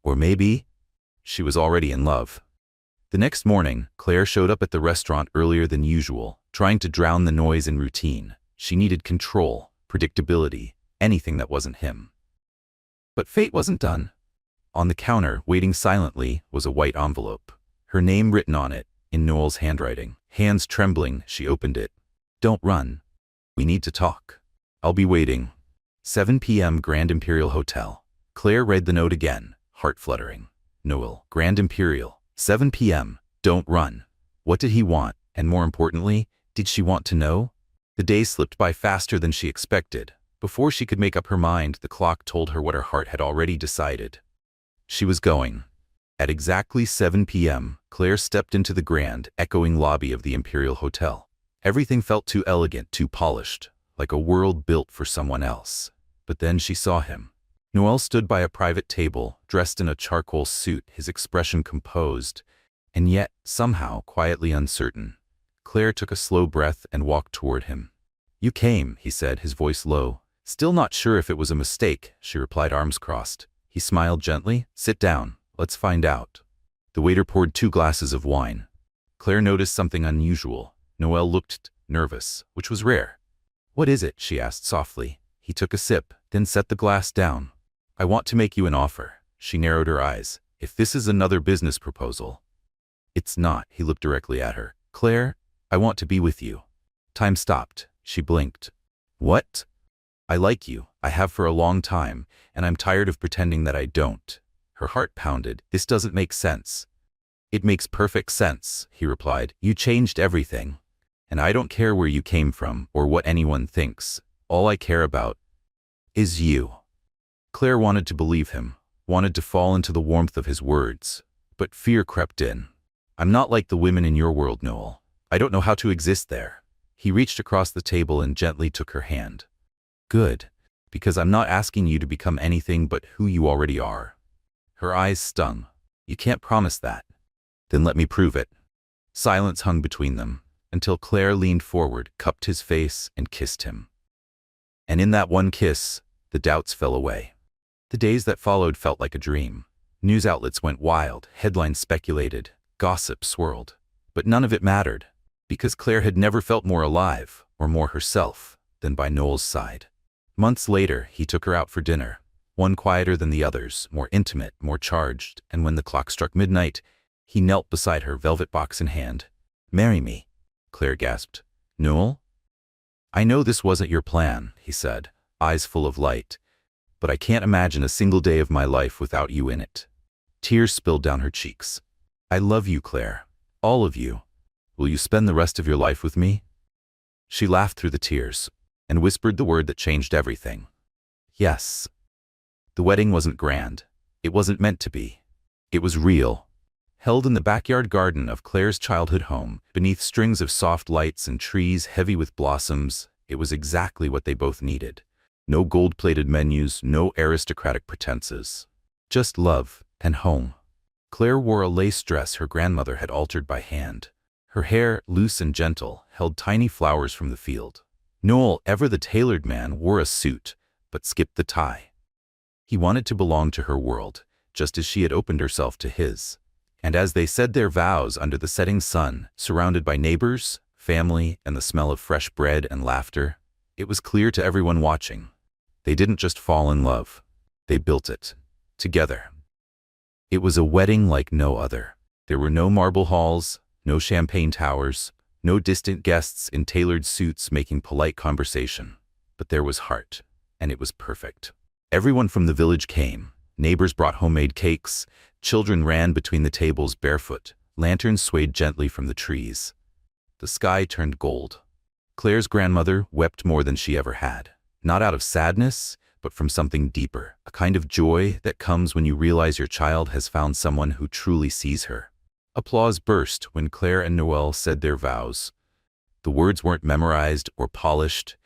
Or maybe she was already in love. The next morning, Claire showed up at the restaurant earlier than usual, trying to drown the noise in routine. She needed control, predictability, anything that wasn't him. But fate wasn't done. On the counter, waiting silently, was a white envelope. Her name written on it, in Noel's handwriting. Hands trembling, she opened it. Don't run. We need to talk. I'll be waiting. 7 p.m. Grand Imperial Hotel. Claire read the note again, heart fluttering. Noel, Grand Imperial, 7 p.m. Don't run. What did he want? And more importantly, did she want to know? The day slipped by faster than she expected. Before she could make up her mind, the clock told her what her heart had already decided. She was going. At exactly 7 p.m., Claire stepped into the grand, echoing lobby of the Imperial Hotel. Everything felt too elegant, too polished, like a world built for someone else. But then she saw him. Noel stood by a private table, dressed in a charcoal suit, his expression composed, and yet, somehow, quietly uncertain. Claire took a slow breath and walked toward him. You came, he said, his voice low. Still not sure if it was a mistake, she replied, arms crossed. He smiled gently. Sit down. Let's find out. The waiter poured 2 glasses of wine. Claire noticed something unusual. Noel looked nervous, which was rare. What is it? She asked softly. He took a sip, then set the glass down. I want to make you an offer. She narrowed her eyes. If this is another business proposal. It's not. He looked directly at her. Claire, I want to be with you. Time stopped. She blinked. What? I like you. I have for a long time, and I'm tired of pretending that I don't. Her heart pounded. This doesn't make sense. It makes perfect sense, he replied. You changed everything. And I don't care where you came from or what anyone thinks. All I care about is you. Claire wanted to believe him, wanted to fall into the warmth of his words, but fear crept in. I'm not like the women in your world, Noel. I don't know how to exist there. He reached across the table and gently took her hand. Good, because I'm not asking you to become anything but who you already are. Her eyes stung. You can't promise that. Then let me prove it. Silence hung between them, until Claire leaned forward, cupped his face, and kissed him. And in that one kiss, the doubts fell away. The days that followed felt like a dream. News outlets went wild, headlines speculated, gossip swirled. But none of it mattered, because Claire had never felt more alive, or more herself, than by Noel's side. Months later, he took her out for dinner, one quieter than the others, more intimate, more charged, and when the clock struck midnight, he knelt beside her, velvet box in hand. Marry me, Claire gasped. Noel? I know this wasn't your plan, he said, eyes full of light, but I can't imagine a single day of my life without you in it. Tears spilled down her cheeks. I love you, Claire. All of you. Will you spend the rest of your life with me? She laughed through the tears and whispered the word that changed everything. Yes. The wedding wasn't grand. It wasn't meant to be. It was real. Held in the backyard garden of Claire's childhood home, beneath strings of soft lights and trees heavy with blossoms, it was exactly what they both needed. No gold-plated menus, no aristocratic pretenses. Just love and home. Claire wore a lace dress her grandmother had altered by hand. Her hair, loose and gentle, held tiny flowers from the field. Noel, ever the tailored man, wore a suit, but skipped the tie. He wanted to belong to her world, just as she had opened herself to his. And as they said their vows under the setting sun, surrounded by neighbors, family, and the smell of fresh bread and laughter, it was clear to everyone watching. They didn't just fall in love. They built it. Together. It was a wedding like no other. There were no marble halls, no champagne towers, no distant guests in tailored suits making polite conversation. But there was heart, and it was perfect. Everyone from the village came. Neighbors brought homemade cakes. Children ran between the tables barefoot. Lanterns swayed gently from the trees. The sky turned gold. Claire's grandmother wept more than she ever had. Not out of sadness, but from something deeper, a kind of joy that comes when you realize your child has found someone who truly sees her. Applause burst when Claire and Noel said their vows. The words weren't memorized or polished,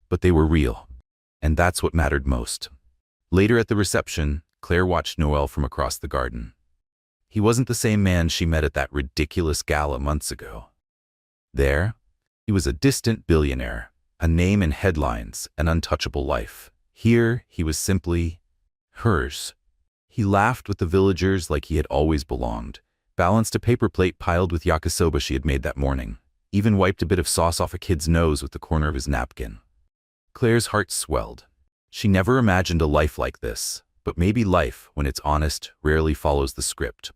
but they were real, and that's what mattered most. Later at the reception, Claire watched Noel from across the garden. He wasn't the same man she met at that ridiculous gala months ago. There, he was a distant billionaire, a name in headlines, an untouchable life. Here, he was simply hers. He laughed with the villagers like he had always belonged, balanced a paper plate piled with yakisoba she had made that morning, even wiped a bit of sauce off a kid's nose with the corner of his napkin. Claire's heart swelled. She never imagined a life like this, but maybe life, when it's honest, rarely follows the script.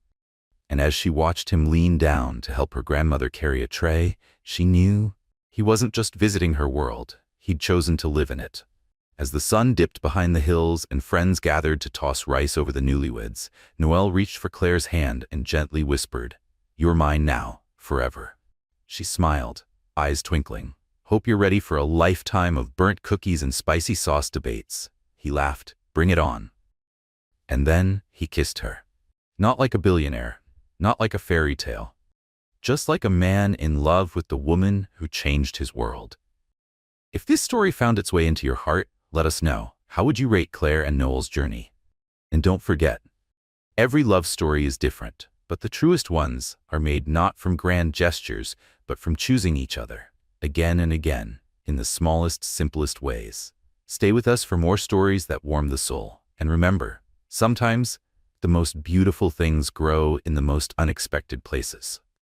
And as she watched him lean down to help her grandmother carry a tray, she knew he wasn't just visiting her world, he'd chosen to live in it. As the sun dipped behind the hills and friends gathered to toss rice over the newlyweds, Noel reached for Claire's hand and gently whispered, "You're mine now, forever." She smiled, eyes twinkling. "Hope you're ready for a lifetime of burnt cookies and spicy sauce debates." He laughed, "Bring it on." And then he kissed her. Not like a billionaire, not like a fairy tale. Just like a man in love with the woman who changed his world. If this story found its way into your heart, let us know. How would you rate Claire and Noel's journey? And don't forget, every love story is different, but the truest ones are made not from grand gestures, but from choosing each other, again and again, in the smallest, simplest ways. Stay with us for more stories that warm the soul. And remember, Sometimes, the most beautiful things grow in the most unexpected places.